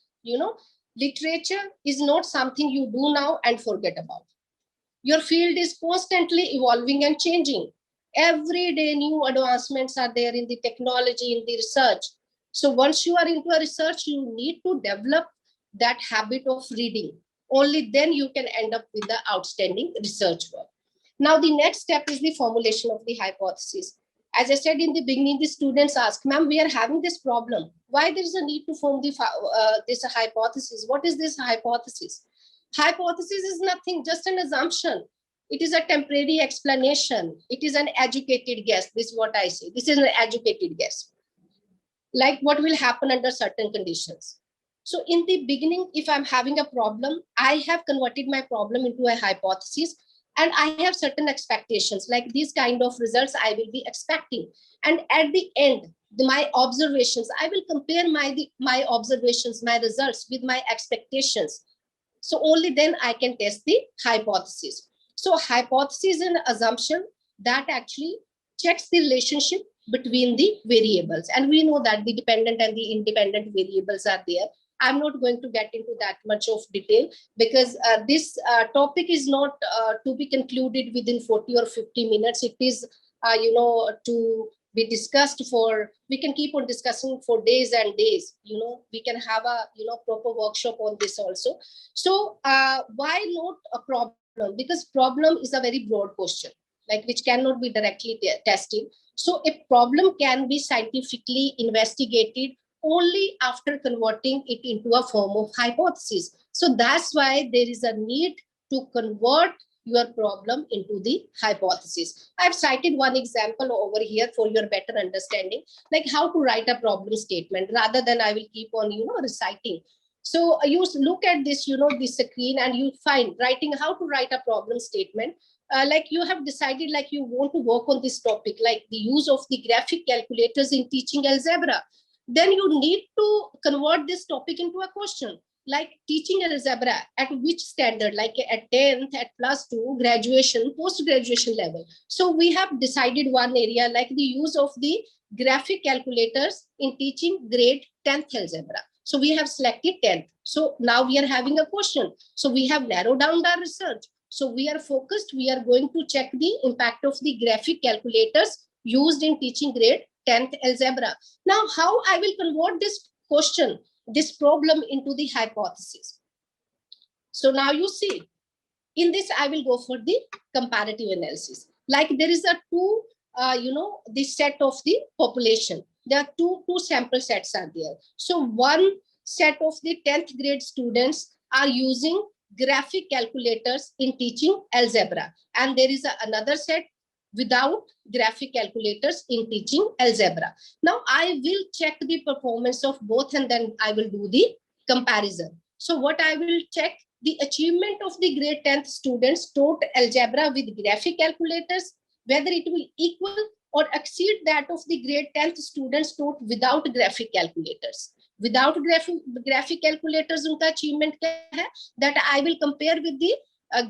Literature is not something you do now and forget about. Your field is constantly evolving and changing. Every day, new advancements are there in the technology, in the research. So once you are into a research, you need to develop that habit of reading. Only then you can end up with the outstanding research work. Now, the next step is the formulation of the hypothesis. As I said in the beginning, the students ask, ma'am, we are having this problem. Why there is a need to form this hypothesis? What is this hypothesis? Hypothesis is nothing, just an assumption. It is a temporary explanation. It is an educated guess. This is what I say. This is an educated guess. Like what will happen under certain conditions. So in the beginning, if I'm having a problem, I have converted my problem into a hypothesis, and I have certain expectations, like these kind of results I will be expecting. And at the end, my observations, I will compare my observations, my results with my expectations. So only then I can test the hypothesis. So hypothesis is an assumption that actually checks the relationship between the variables. And we know that the dependent and the independent variables are there. I'm not going to get into that much of detail, because this topic is not to be concluded within 40 or 50 minutes. It is, to be discussed we can keep on discussing for days and days. We can have a, proper workshop on this also. So why not a problem? Because problem is a very broad question, like which cannot be directly tested. So a problem can be scientifically investigated only after converting it into a form of hypothesis. So that's why there is a need to convert your problem into the hypothesis. I've cited one example over here for your better understanding, like how to write a problem statement, rather than I will keep on, reciting. So you look at this, this screen, and you find writing how to write a problem statement. Like you have decided, like you want to work on this topic, like the use of the graphic calculators in teaching algebra. Then you need to convert this topic into a question, like teaching algebra at which standard, like at 10th, at +2, graduation, post-graduation level. So we have decided one area, like the use of the graphic calculators in teaching grade 10th algebra. So we have selected 10th. So now we are having a question. So we have narrowed down our research. So we are focused. We are going to check the impact of the graphic calculators used in teaching grade 10th algebra. Now, how I will convert this question, this problem, into the hypothesis? So now you see, In this, I will go for the comparative analysis. Like there is a two, the set of the population. There are two sample sets are there. So one set of the 10th grade students are using graphic calculators in teaching algebra. And there is another set without graphic calculators in teaching algebra. Now I will check the performance of both and then I will do the comparison. So what I will check, the achievement of the grade 10th students taught algebra with graphic calculators, whether it will equal or exceed that of the grade 10th students taught without graphic calculators. Without graphic calculators, unka achievement kya hai? That I will compare with the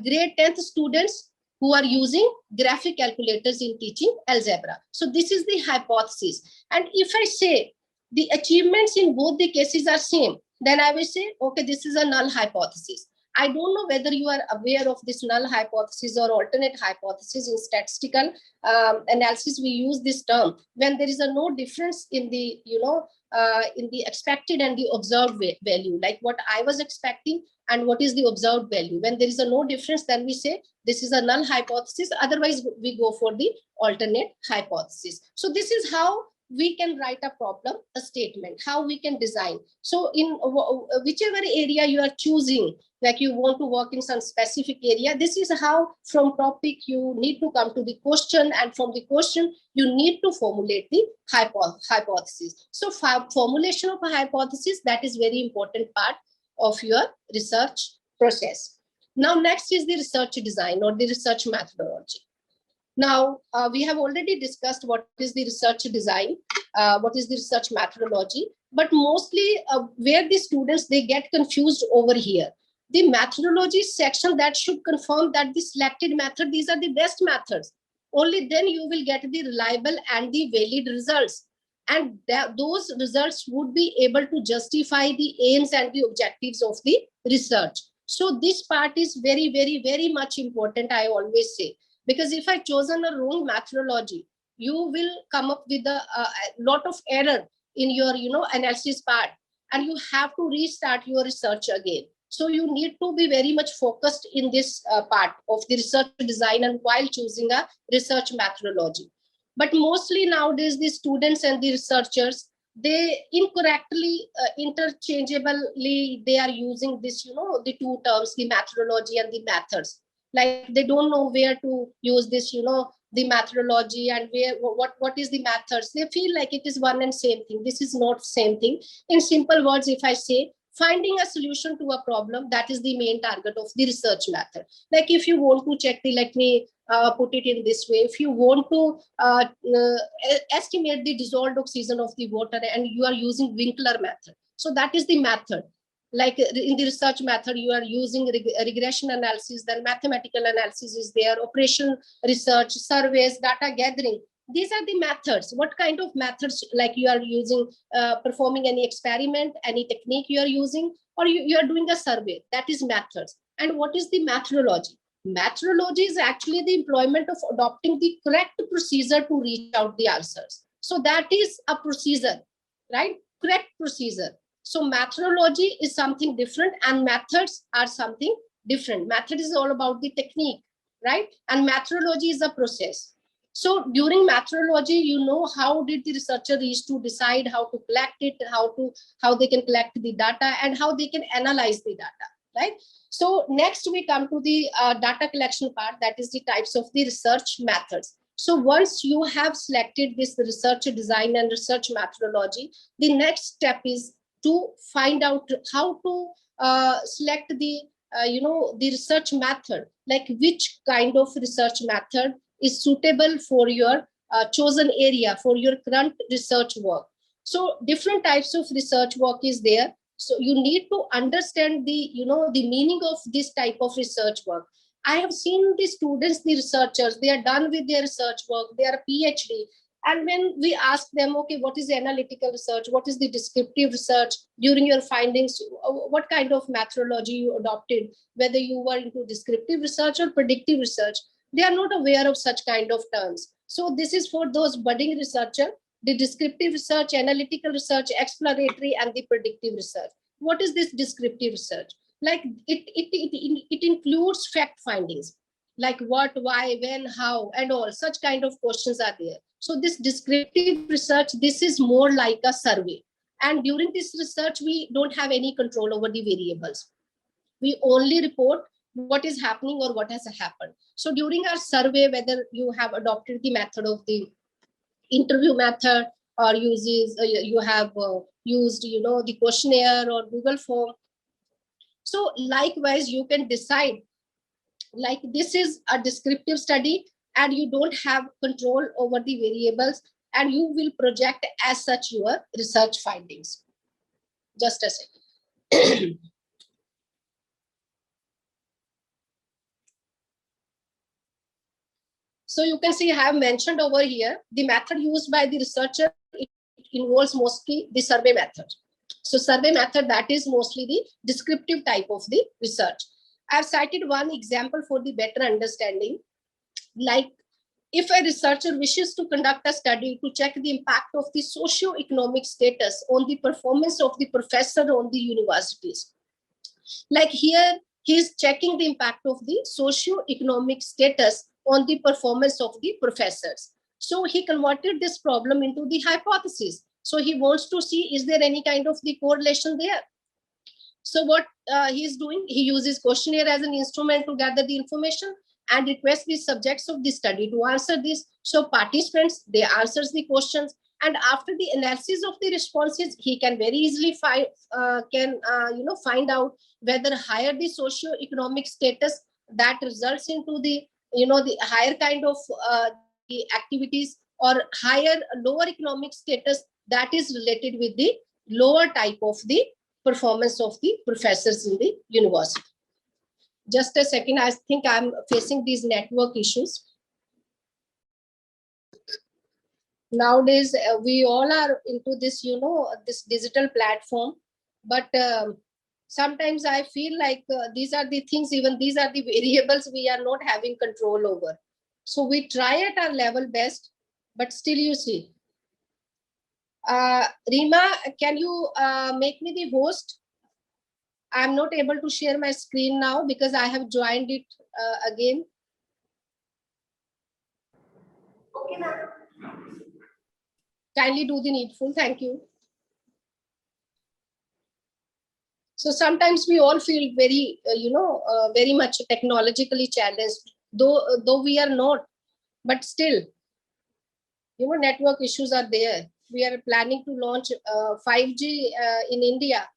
grade 10th students who are using graphic calculators in teaching algebra. So this is the hypothesis. And if I say the achievements in both the cases are same, then I will say, okay, this is a null hypothesis. I don't know whether you are aware of this null hypothesis or alternate hypothesis. In statistical analysis, we use this term when there is no difference in the, in the expected and the observed value, like what I was expecting and what is the observed value. When there is no difference, then we say this is a null hypothesis. Otherwise, we go for the alternate hypothesis. So this is how we can write a problem, a statement, how we can design. So in whichever area you are choosing, like you want to work in some specific area, this is how from topic you need to come to the question, and from the question you need to formulate the hypothesis. So formulation of a hypothesis, that is very important part of your research process. Now next is the research design or the research methodology. Now, we have already discussed what is the research design, what is the research methodology, but mostly where the students, they get confused over here. The methodology section that should confirm that the selected method, these are the best methods. Only then you will get the reliable and the valid results. And those results would be able to justify the aims and the objectives of the research. So this part is very, very, very much important, I always say. Because if I chosen a wrong methodology, you will come up with a lot of error in your analysis part, and you have to restart your research again. So you need to be very much focused in this part of the research design and while choosing a research methodology. But mostly nowadays, the students and the researchers, they incorrectly, interchangeably, they are using this, the two terms, the methodology and the methods. Like they don't know where to use this, the methodology and what is the methods. They feel like it is one and same thing. This is not same thing. In simple words, if I say, finding a solution to a problem, that is the main target of the research method. Like if you want to check the, let me put it in this way, if you want to estimate the dissolved oxygen of the water and you are using Winkler method, so that is the method. Like in the research method, you are using regression analysis, then mathematical analysis is there, operation research, surveys, data gathering. These are the methods. What kind of methods, like you are using, performing any experiment, any technique you are using, or you are doing a survey, that is methods. And what is the methodology? Methodology is actually the employment of adopting the correct procedure to reach out the answers. So that is a procedure, right? Correct procedure. So methodology is something different and methods are something different. Method is all about the technique, right? And methodology is a process. So during methodology, how did the researcher reach to decide how to collect it, how they can collect the data and how they can analyze the data, right? So next we come to the data collection part, that is the types of the research methods. So once you have selected this research design and research methodology, the next step is to find out how to select the, the research method, like which kind of research method is suitable for your chosen area, for your current research work. So different types of research work is there. So you need to understand the, the meaning of this type of research work. I have seen the students, the researchers, they are done with their research work, they are PhD. And when we ask them, okay, what is the analytical research? What is the descriptive research? During your findings, what kind of methodology you adopted, whether you were into descriptive research or predictive research, they are not aware of such kind of terms. So this is for those budding researchers, the descriptive research, analytical research, exploratory, and the predictive research. What is this descriptive research? Like it includes fact findings, like what, why, when, how, and all such kind of questions are there. So this descriptive research, this is more like a survey. And during this research, we don't have any control over the variables. We only report what is happening or what has happened. So during our survey, whether you have adopted the method of the interview method or you have used the questionnaire or Google form, so likewise you can decide, like this is a descriptive study and you don't have control over the variables, and you will project as such your research findings. Just a second. So you can see I have mentioned over here the method used by the researcher. It involves mostly the survey method. So survey method, that is mostly the descriptive type of the research. I've cited one example for the better understanding. Like if a researcher wishes to conduct a study to check the impact of the socio-economic status on the performance of the professor on the universities. Like here, he's checking the impact of the socio-economic status on the performance of the professors. So he converted this problem into the hypothesis. So he wants to see, is there any kind of the correlation there? So what he is doing, he uses questionnaire as an instrument to gather the information and requests the subjects of the study to answer this. So participants, they answers the questions, and after the analysis of the responses, he can very easily find out whether higher the socio-economic status, that results into the the higher kind of the activities, or higher lower economic status, that is related with the lower type of the performance of the professors in the university. Just a second, I think I'm facing these network issues. Nowadays, we all are into this, this digital platform, but sometimes I feel like these are the things, even these are the variables we are not having control over. So we try at our level best, but still you see. Rima, can you make me the host? I'm not able to share my screen now because I have joined it again. Okay, ma'am. Kindly do the needful. Thank you. So sometimes we all feel very, very much technologically challenged, though we are not, but still, network issues are there. We are planning to launch 5G in India,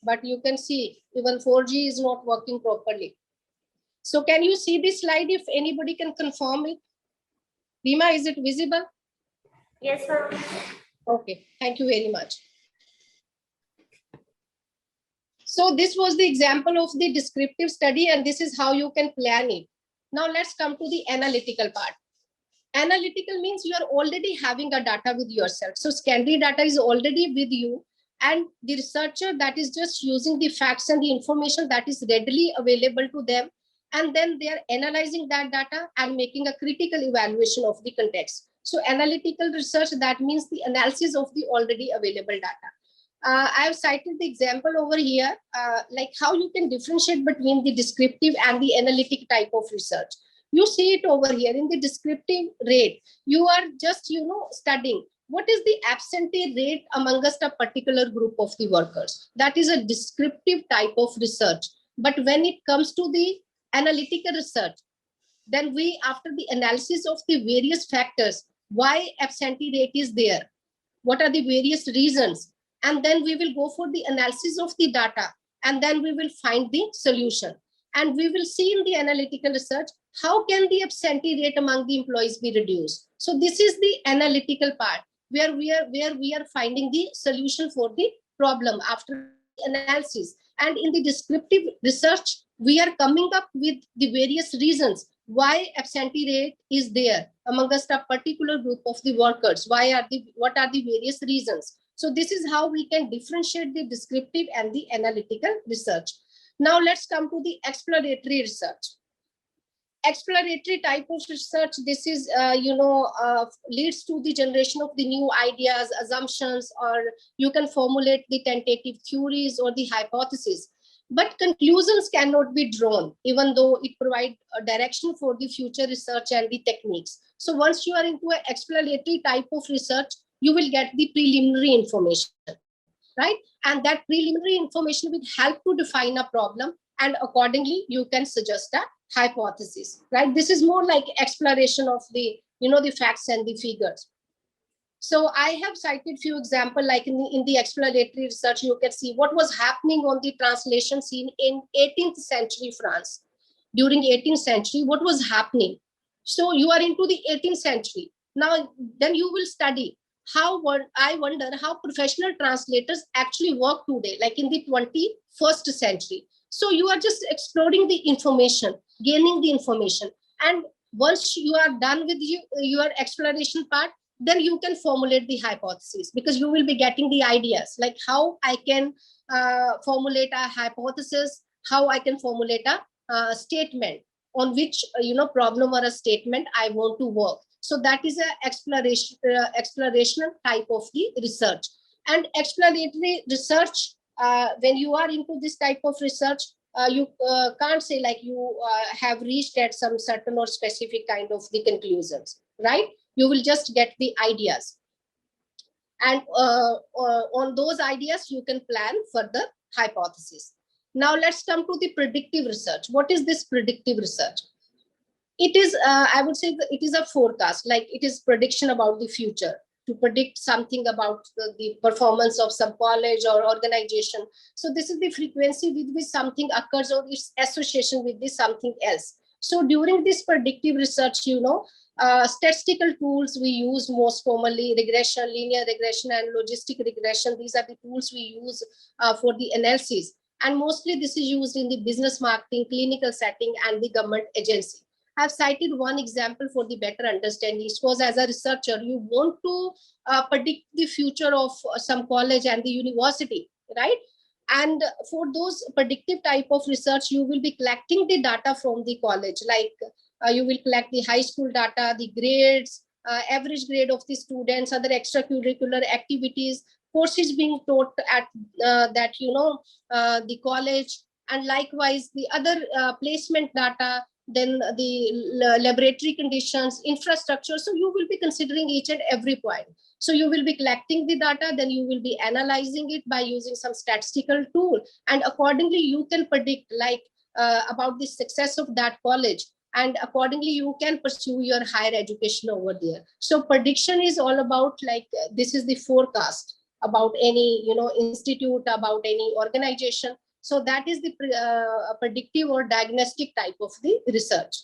but you can see even 4G is not working properly. So can you see this slide if anybody can confirm it? Rima, is it visible? Yes, ma'am. Okay, thank you very much. So this was the example of the descriptive study, and this is how you can plan it. Now let's come to the analytical part. Analytical means you are already having a data with yourself. So secondary data is already with you, and the researcher that is just using the facts and the information that is readily available to them, and then they are analyzing that data and making a critical evaluation of the context. So analytical research, that means the analysis of the already available data. I have cited the example over here, like how you can differentiate between the descriptive and the analytic type of research. You see it over here in the descriptive rate. You are just, studying what is the absentee rate amongst a particular group of the workers. That is a descriptive type of research. But when it comes to the analytical research, then we, after the analysis of the various factors, why absentee rate is there, what are the various reasons, and then we will go for the analysis of the data, and then we will find the solution. And we will see in the analytical research, how can the absentee rate among the employees be reduced? So this is the analytical part, where we are finding the solution for the problem after analysis. And in the descriptive research, we are coming up with the various reasons why absentee rate is there amongst a particular group of the workers. What are the various reasons? So this is how we can differentiate the descriptive and the analytical research. Now let's come to the exploratory research. Exploratory type of research, this is, leads to the generation of the new ideas, assumptions, or you can formulate the tentative theories or the hypothesis. but conclusions cannot be drawn, even though it provides a direction for the future research and the techniques. So once you are into an exploratory type of research, you will get the preliminary information, right? And that preliminary information will help to define a problem, and accordingly you can suggest a hypothesis, right? This is more like exploration of the, the facts and the figures. So I have cited few examples, like in the exploratory research, you can see what was happening on the translation scene in 18th century France. During 18th century, what was happening? So you are into the 18th century. Now, then you will study I wonder how professional translators actually work today, like in the 21st century. So you are just exploring the information, gaining the information. And once you are done with your exploration part, then you can formulate the hypothesis, because you will be getting the ideas, like how I can formulate a hypothesis, how I can formulate a statement on which problem or a statement I want to work. So that is an exploration type of the research. And exploratory research, when you are into this type of research, you can't say like you have reached at some certain or specific kind of the conclusions, right? You will just get the ideas, and on those ideas you can plan further hypothesis. Now let's come to the predictive research. What is this predictive research? It is, I would say, it is a forecast, like it is prediction about the future, to predict something about the performance of some college or organization. So this is the frequency with which something occurs, or its association with this something else. So during this predictive research, statistical tools we use most commonly: regression, linear regression, and logistic regression. These are the tools we use for the analysis. And mostly this is used in the business, marketing, clinical setting, and the government agency. I've cited one example for the better understanding. Suppose as a researcher, you want to predict the future of some college and the university, right? And for those predictive type of research, you will be collecting the data from the college, like you will collect the high school data, the grades, average grade of the students, other extracurricular activities, courses being taught at the college, and likewise the other placement data, then the laboratory conditions, infrastructure. So you will be considering each and every point. So you will be collecting the data, then you will be analyzing it by using some statistical tool, and accordingly you can predict like about the success of that college, and accordingly you can pursue your higher education over there. So prediction is all about like this is the forecast about any institute, about any organization. So that is the predictive or diagnostic type of the research.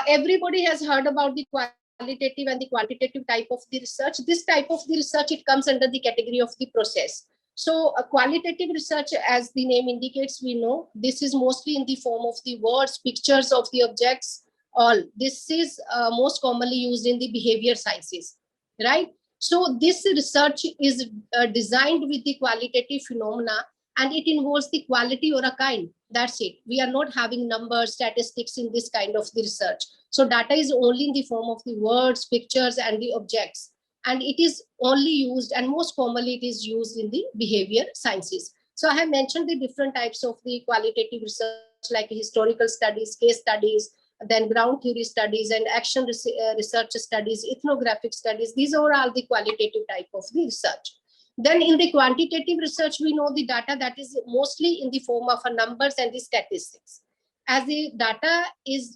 Everybody has heard about the qualitative and the quantitative type of the research. This type of the research, it comes under the category of the process. So a qualitative research, as the name indicates, we know this is mostly in the form of the words, pictures of the objects, all. This is most commonly used in the behavior sciences, right? So this research is designed with the qualitative phenomena, and it involves the quality or a kind. That's it. We are not having numbers, statistics in this kind of the research. So data is only in the form of the words, pictures, and the objects. And it is only used, and most commonly it is used in the behavior sciences. So I have mentioned the different types of the qualitative research, like historical studies, case studies, then ground theory studies, and action research studies, ethnographic studies. These are all the qualitative type of the research. Then in the quantitative research, we know the data that is mostly in the form of numbers and the statistics. As the data is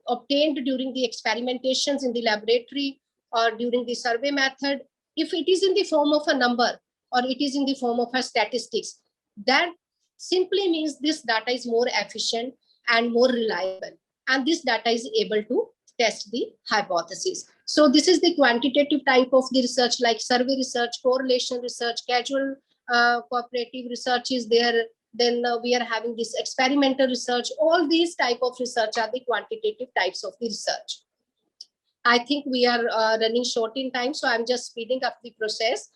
obtained during the experimentations in the laboratory or during the survey method, if it is in the form of a number or it is in the form of a statistics, that simply means this data is more efficient and more reliable. And this data is able to test the hypothesis. So this is the quantitative type of the research, like survey research, correlation research, casual cooperative research is there. Then we are having this experimental research. All these type of research are the quantitative types of the research. I think we are running short in time, so I'm just speeding up the process.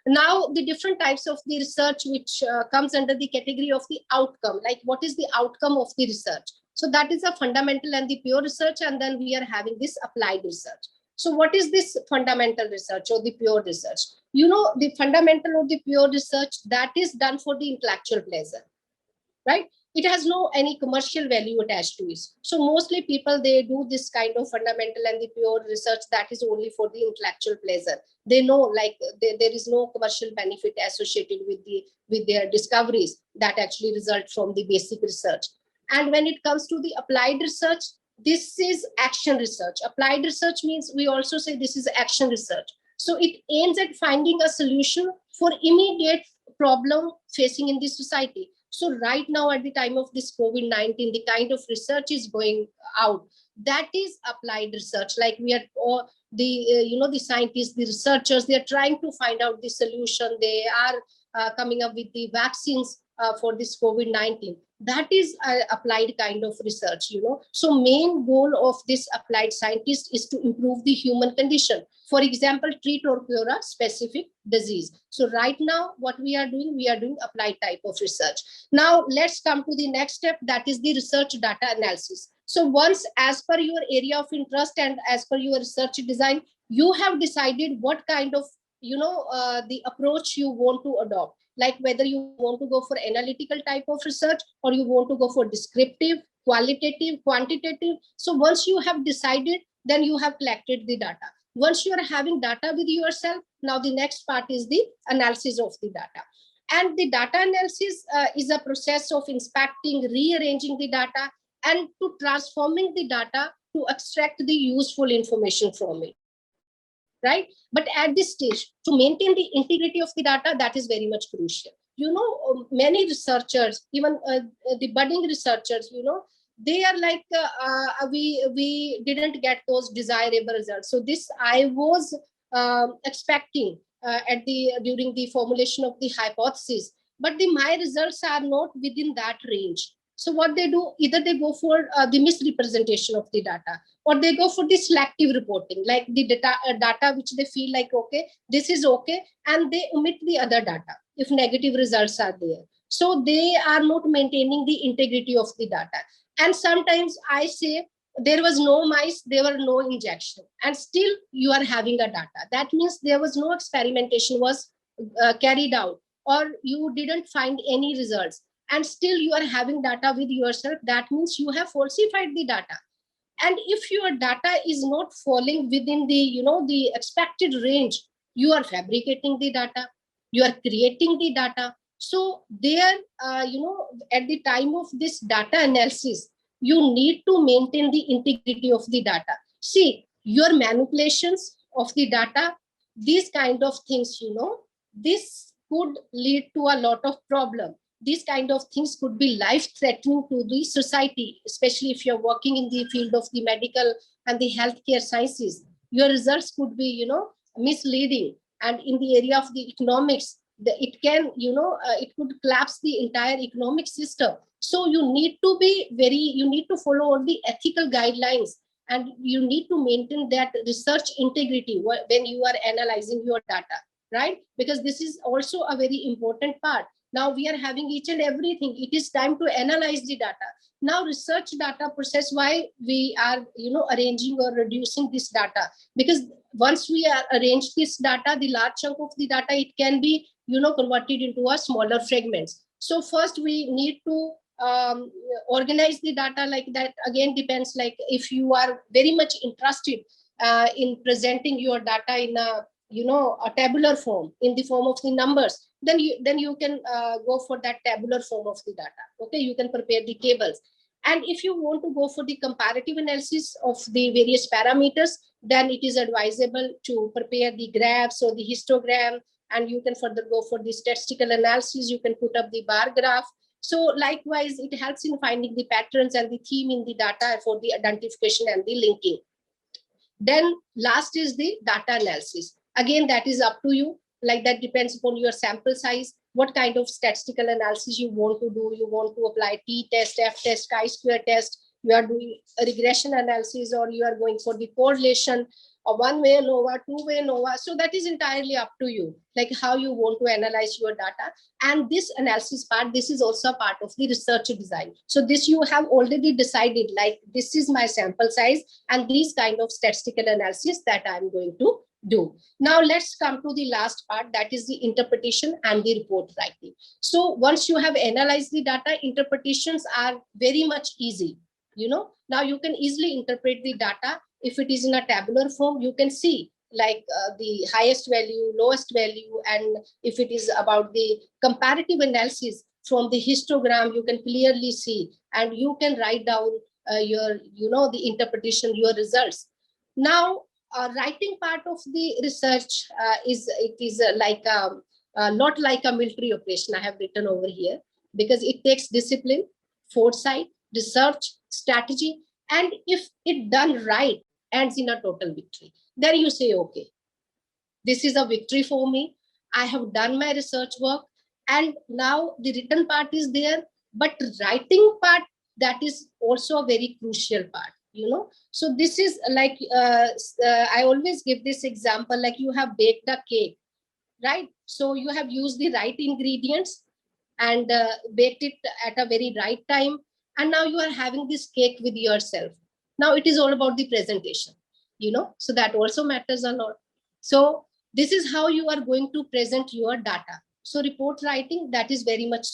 Now, the different types of the research which comes under the category of the outcome, like what is the outcome of the research? So that is a fundamental and the pure research, and then we are having this applied research. So what is this fundamental research or the pure research? The fundamental or the pure research, that is done for the intellectual pleasure. right? It has no any commercial value attached to it. So mostly people, they do this kind of fundamental and the pure research that is only for the intellectual pleasure. They know like there is no commercial benefit associated with their discoveries that actually result from the basic research. And when it comes to the applied research, this is action research. Applied research means we also say this is action research. So it aims at finding a solution for immediate problem facing in the society. So right now at the time of this COVID-19, the kind of research is going out, that is applied research. Like we are all the scientists, the researchers, they are trying to find out the solution. They are coming up with the vaccines for this COVID-19. That is applied kind of research. So main goal of this applied scientist is to improve the human condition. For example, treat or cure a specific disease. So right now, what we are doing applied type of research. Now let's come to the next step, that is the research data analysis. So once, as per your area of interest and as per your research design, you have decided what kind of the approach you want to adopt, like whether you want to go for analytical type of research or you want to go for descriptive, qualitative, quantitative. So once you have decided, then you have collected the data. Once you are having data with yourself, now the next part is the analysis of the data. And the data analysis is a process of inspecting, rearranging the data, and to transforming the data to extract the useful information from it, right? But at this stage, to maintain the integrity of the data, that is very much crucial. Many researchers, even the budding researchers, they are like, we didn't get those desirable results. So this I was expecting during the formulation of the hypothesis, but my results are not within that range. So what they do, either they go for the misrepresentation of the data, or they go for the selective reporting, like the data which they feel like, okay, this is okay, and they omit the other data if negative results are there. So they are not maintaining the integrity of the data. And sometimes I say, there was no mice, there were no injection, and still you are having a data. That means there was no experimentation was carried out, or you didn't find any results, and still you are having data with yourself. That means you have falsified the data. And if your data is not falling within the expected range, you are fabricating the data, you are creating the data. So there, at the time of this data analysis, you need to maintain the integrity of the data. See, your manipulations of the data, these kind of things, this could lead to a lot of problem. These kind of things could be life-threatening to the society, especially if you're working in the field of the medical and the healthcare sciences. Your results could be, misleading. And in the area of the economics, it can, it could collapse the entire economic system. So you need to follow all the ethical guidelines, and you need to maintain that research integrity when you are analyzing your data, right? Because this is also a very important part. Now we are having each and everything. It is time to analyze the data. Now research data process, why we are, arranging or reducing this data? Because once we arrange this data, the large chunk of the data, it can be, converted into a smaller fragments. So first we need to organize the data. Like that again depends, like if you are very much interested in presenting your data in a tabular form, in the form of the numbers, then you can go for that tabular form of the data. Okay, you can prepare the tables. And if you want to go for the comparative analysis of the various parameters, then it is advisable to prepare the graphs or the histogram, and you can further go for the statistical analysis. You can put up the bar graph. So likewise, it helps in finding the patterns and the theme in the data for the identification and the linking. Then last is the data analysis. Again, that is up to you. Like that depends upon your sample size, what kind of statistical analysis you want to do. You want to apply t-test, f-test, chi-square test. You are doing a regression analysis, or you are going for the correlation, or one-way ANOVA, two-way ANOVA. So that is entirely up to you, like how you want to analyze your data. And this analysis part, this is also part of the research design. So this you have already decided, like this is my sample size and these kind of statistical analysis that I'm going to do. Now let's come to the last part, that is the interpretation and the report writing. So once you have analyzed the data, interpretations are very much easy. Now you can easily interpret the data. If it is in a tabular form, you can see like the highest value, lowest value, and if it is about the comparative analysis from the histogram, you can clearly see, and you can write down your, the interpretation, your results. Now, writing part of the research is like not like a military operation. I have written over here because it takes discipline, foresight, research, strategy, and if it done right, ends in a total victory. Then you say, okay, this is a victory for me. I have done my research work, and now the written part is there, but writing part, that is also a very crucial part. So this is like I always give this example, like you have baked a cake, right? So you have used the right ingredients and baked it at a very right time, and now you are having this cake with yourself. Now it is all about the presentation, so that also matters a lot. So this is how you are going to present your data. So report writing, that is very much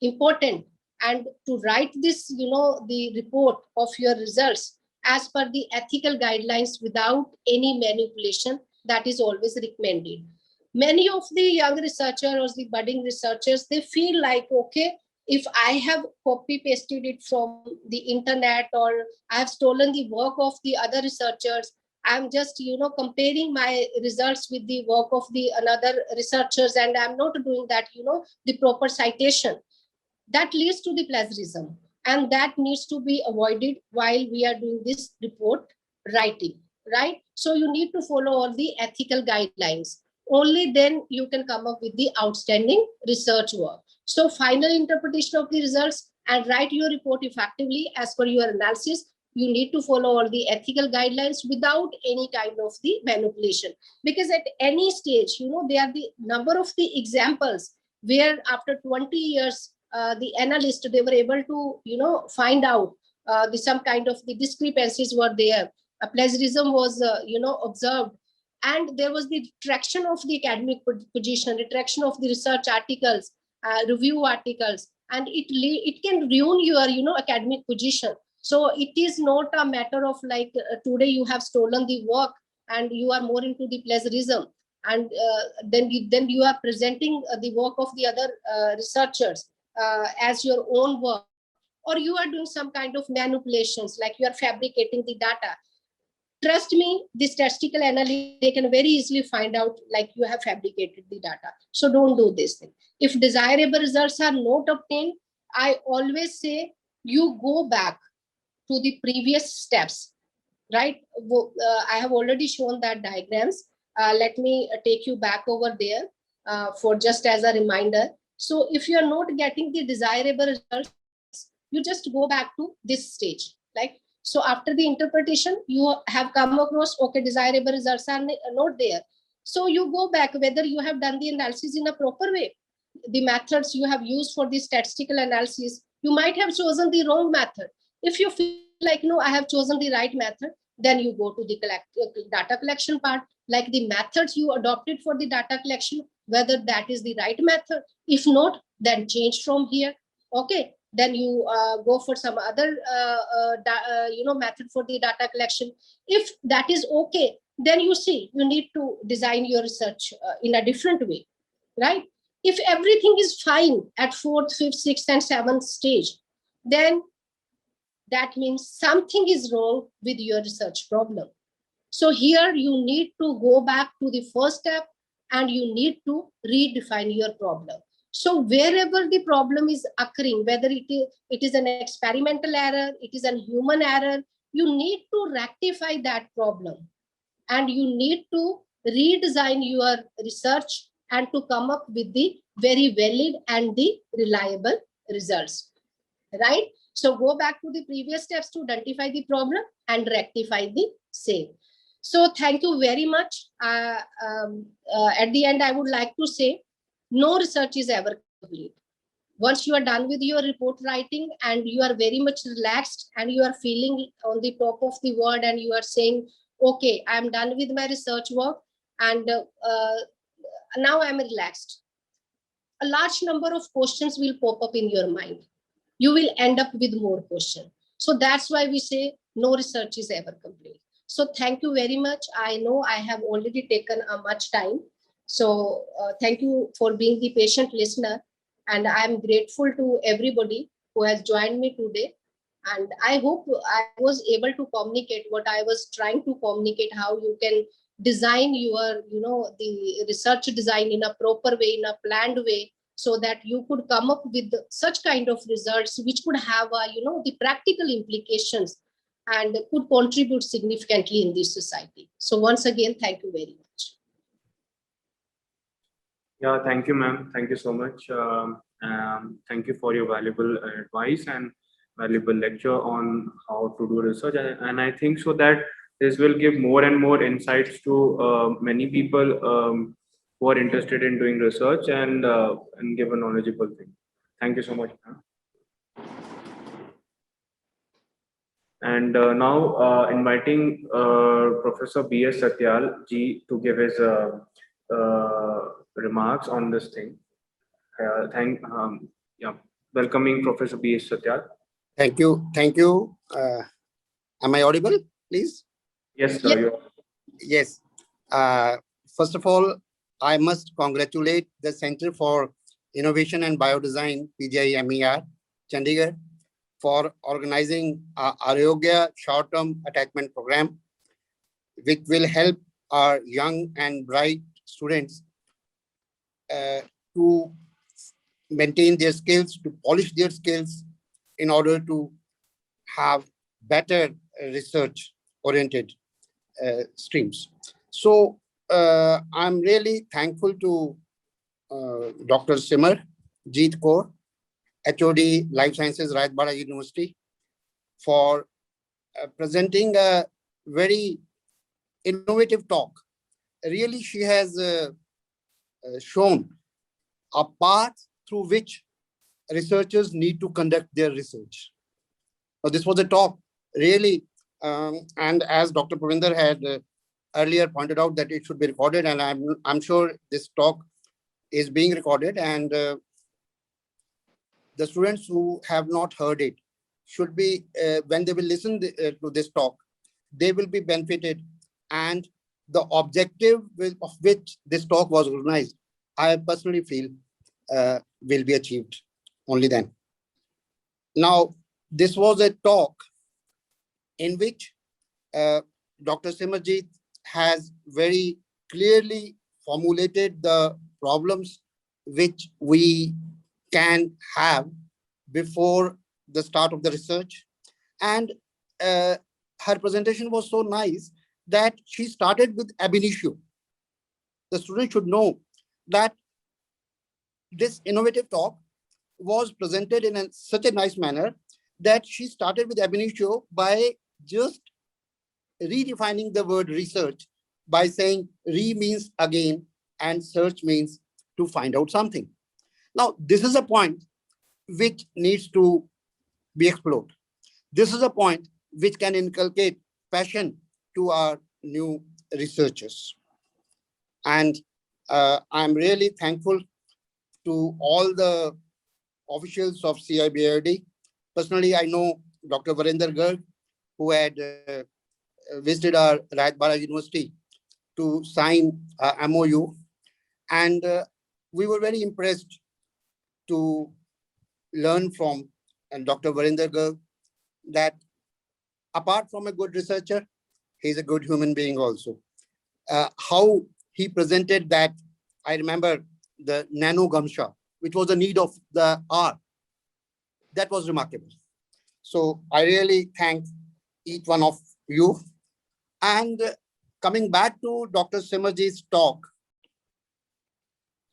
important. And to write this, the report of your results as per the ethical guidelines without any manipulation, that is always recommended. Many of the young researchers or the budding researchers, they feel like, okay, if I have copy pasted it from the internet, or I have stolen the work of the other researchers, I'm just, comparing my results with the work of the another researchers, and I'm not doing that, the proper citation. That leads to the plagiarism, and that needs to be avoided while we are doing this report writing, right? So you need to follow all the ethical guidelines. Only then you can come up with the outstanding research work. So final interpretation of the results and write your report effectively as per your analysis. You need to follow all the ethical guidelines without any kind of the manipulation, because at any stage, there are the number of the examples where after 20 years, the analyst, they were able to, find out some kind of the discrepancies were there. A plagiarism was, observed, and there was the retraction of the academic position, retraction of the research articles, review articles, and it can ruin your, academic position. So it is not a matter of like today you have stolen the work and you are more into the plagiarism, and then you are presenting the work of the other researchers as your own work, or you are doing some kind of manipulations, like you are fabricating the data. Trust me, the statistical analysts, they can very easily find out like you have fabricated the data. So don't do this thing. If desirable results are not obtained, I always say you go back to the previous steps, right? I have already shown that diagrams. Let me take you back over there for just as a reminder. So if you are not getting the desirable results, you just go back to this stage. Like, so after the interpretation, you have come across, okay, desirable results are not there. So you go back, whether you have done the analysis in a proper way. The methods you have used for the statistical analysis, you might have chosen the wrong method. If you feel like, no, I have chosen the right method, then you go to the data collection part, like the methods you adopted for the data collection, whether that is the right method. If not, then change from here. Okay, then you go for some other method for the data collection. If that is okay, then you see you need to design your research in a different way, right? If everything is fine at 4th, 5th, 6th, and 7th stage, then that means something is wrong with your research problem. So here you need to go back to the first step and you need to redefine your problem. So wherever the problem is occurring, whether it is an experimental error, it is a human error, you need to rectify that problem. And you need to redesign your research and to come up with the very valid and the reliable results, right? So go back to the previous steps to identify the problem and rectify the same. So thank you very much. At the end, I would like to say, no research is ever complete. Once you are done with your report writing and you are very much relaxed and you are feeling on the top of the world and you are saying, okay, I'm done with my research work, and now I'm relaxed. A large number of questions will pop up in your mind. You will end up with more questions. So that's why we say no research is ever complete. So thank you very much. I know I have already taken much time. So thank you for being the patient listener. And I'm grateful to everybody who has joined me today. And I hope I was able to communicate what I was trying to communicate, how you can design your, the research design in a proper way, in a planned way, so that you could come up with such kind of results which could have the practical implications and could contribute significantly in this society. So once again, thank you very much. Yeah, thank you, ma'am. Thank you so much. Thank you for your valuable advice and valuable lecture on how to do research. And I think so that this will give more and more insights to many people who are interested in doing research and give a knowledgeable thing. Thank you so much, ma'am. And now inviting Professor B.S. Satyal ji to give his remarks on this thing. Welcoming Professor B.S. Satyal. Thank you. Thank you. Am I audible, please? Yes, sir. Yes. You are. Yes. First of all, I must congratulate the Center for Innovation and Biodesign, PGIMER, Chandigarh, for organizing Arogya short-term attachment program, which will help our young and bright students to maintain their skills, to polish their skills in order to have better research-oriented streams. So I'm really thankful to Dr. Simar Jeet Kaur, HOD Life Sciences, Rajbara University, for presenting a very innovative talk. Really, she has shown a path through which researchers need to conduct their research. So this was a talk, really, and as Dr. Pravinder had earlier pointed out that it should be recorded, and I'm sure this talk is being recorded, and the students who have not heard it should be, when they will listen to this talk, they will be benefited, and the objective of which this talk was organized, I personally feel will be achieved only then. Now, this was a talk in which Dr. Simarjeet has very clearly formulated the problems which we can have before the start of the research. And her presentation was so nice that she started with ab initio. The student should know that this innovative talk was presented in such a nice manner that she started with ab initio by just redefining the word research by saying re means again and search means to find out something. Now, this is a point which needs to be explored. This is a point which can inculcate passion to our new researchers. And I'm really thankful to all the officials of CIBRD. Personally, I know Dr. Varinder Garg, who had visited our Rajbara University to sign a MOU. And we were very impressed to learn from Dr. Varinder Garg that apart from a good researcher, he's a good human being also. How he presented that, I remember the nano gamsha, which was a need of the hour. That was remarkable. So I really thank each one of you. And coming back to Dr. Simarjeet's talk,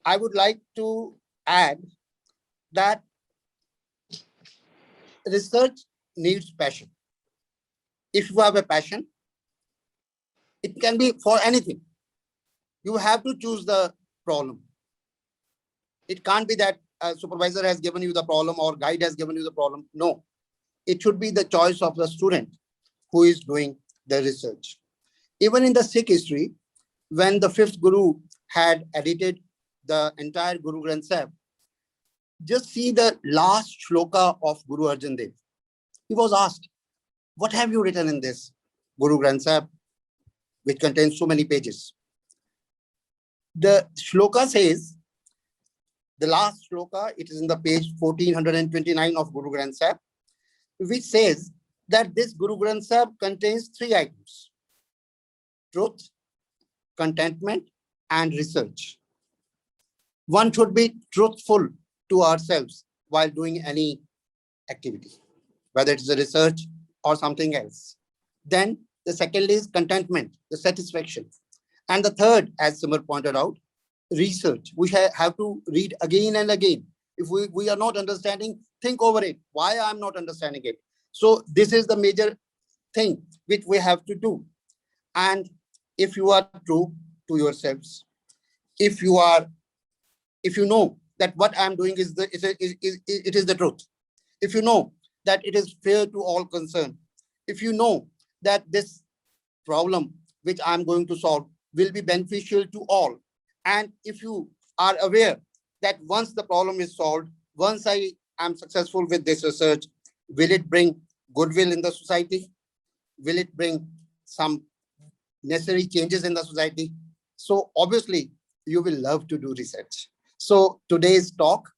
I would like to add that research needs passion. If you have a passion, it can be for anything. You have to choose the problem. It can't be that a supervisor has given you the problem or guide has given you the problem. No, it should be the choice of the student who is doing the research. Even in the Sikh history, when the fifth Guru had edited the entire Guru Granth Sahib, just see the last shloka of Guru Arjan Dev. He was asked, what have you written in this Guru Granth Sahib, which contains so many pages? The shloka says, the last shloka, it is in the page 1429 of Guru Granth Sahib, which says that this Guru Granth Sahib contains 3 items: truth, contentment, and research. One should be truthful to ourselves while doing any activity, whether it is a research or something else. Then the second is contentment, the satisfaction. And the third, as Simar pointed out, research. We have to read again and again. If we are not understanding, think over it. Why I'm not understanding it? So this is the major thing which we have to do. And if you are true to yourselves, if you know that what I'm doing is it is the truth, if you know that it is fair to all concerned, if you know that this problem which I'm going to solve will be beneficial to all, and if you are aware that once the problem is solved, once I am successful with this research, will it bring goodwill in the society? Will it bring some necessary changes in the society? So obviously you will love to do research. So today's talk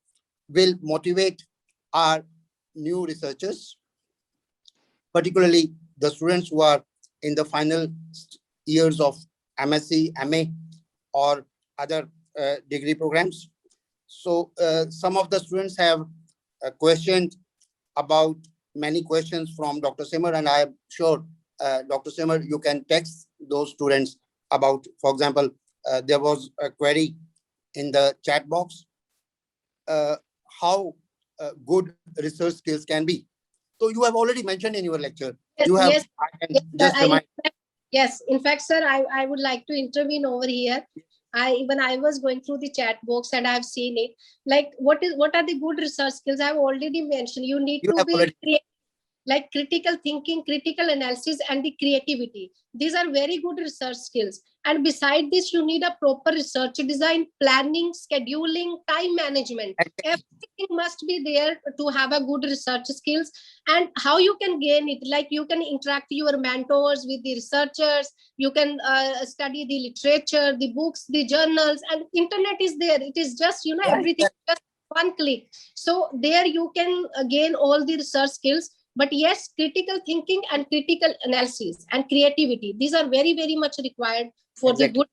will motivate our new researchers, particularly the students who are in the final years of MSc, MA, or other degree programs. So some of the students have questioned about many questions from Dr. Simar, and I am sure Dr. Simar, you can text those students about, for example, there was a query in the chat box, how good research skills can be. So you have already mentioned in your lecture. You have, Yes, I can just remind. yes, in fact, sir, I would like to intervene over here. When I was going through the chat box and I've seen it, like what are the good research skills? I've already mentioned. You need You to have be already, like critical thinking, critical analysis, and the creativity. These are very good research skills. And beside this, you need a proper research design, planning, scheduling, time management. Everything must be there to have a good research skills. And how you can gain it, like you can interact your mentors with the researchers, you can study the literature, the books, the journals, and internet is there. It is just, everything, just one click. So there you can gain all the research skills. But yes, critical thinking and critical analysis and creativity, these are very, very much required for the good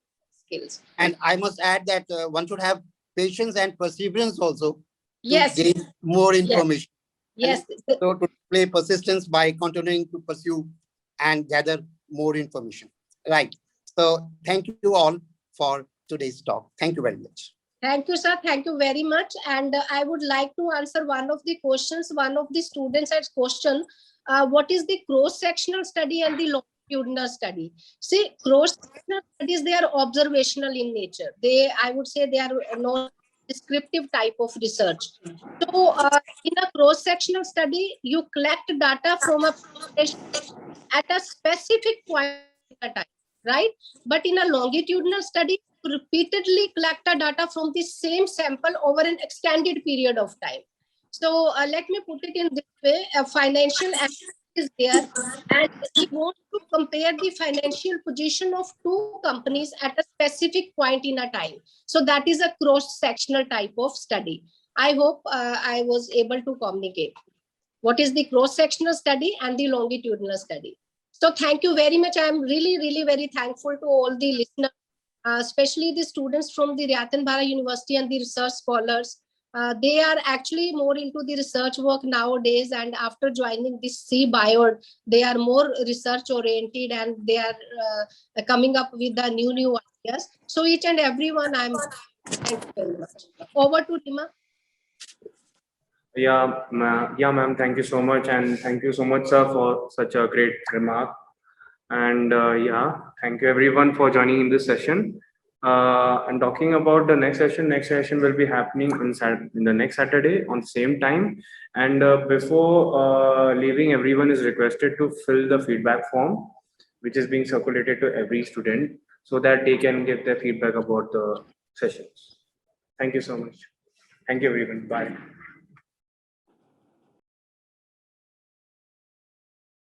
skills. And I must add that one should have patience and perseverance also to Yes. gain more information. Yes. So to play persistence by continuing to pursue and gather more information. Right. So thank you all for today's talk. Thank you very much. Thank you, sir. Thank you very much. And I would like to answer one of the questions. One of the students has questioned, what is the cross-sectional study and the longitudinal study? See, cross-sectional studies, they are observational in nature. I would say they are non-descriptive type of research. So in a cross-sectional study, you collect data from a population at a specific point in time, right? But in a longitudinal study, repeatedly collect the data from the same sample over an extended period of time. So let me put it in this way: a financial analyst is there, and he wants to compare the financial position of two companies at a specific point in a time. So that is a cross-sectional type of study. I hope I was able to communicate what is the cross-sectional study and the longitudinal study. So thank you very much. I am really, really very thankful to all the listeners, especially the students from the Ratan Bhara University and the research scholars. They are actually more into the research work nowadays, and after joining this CBIOD, they are more research oriented and they are coming up with the new ideas. So each and everyone, thank you very much. Over to Rima. Yeah, ma'am. Thank you so much, and thank you so much, sir, for such a great remark. And thank you everyone for joining in this session. And talking about the next session will be happening in the next Saturday on the same time. And before leaving, everyone is requested to fill the feedback form. which is being circulated to every student so that they can give their feedback about the sessions. Thank you so much. Thank you everyone. Bye.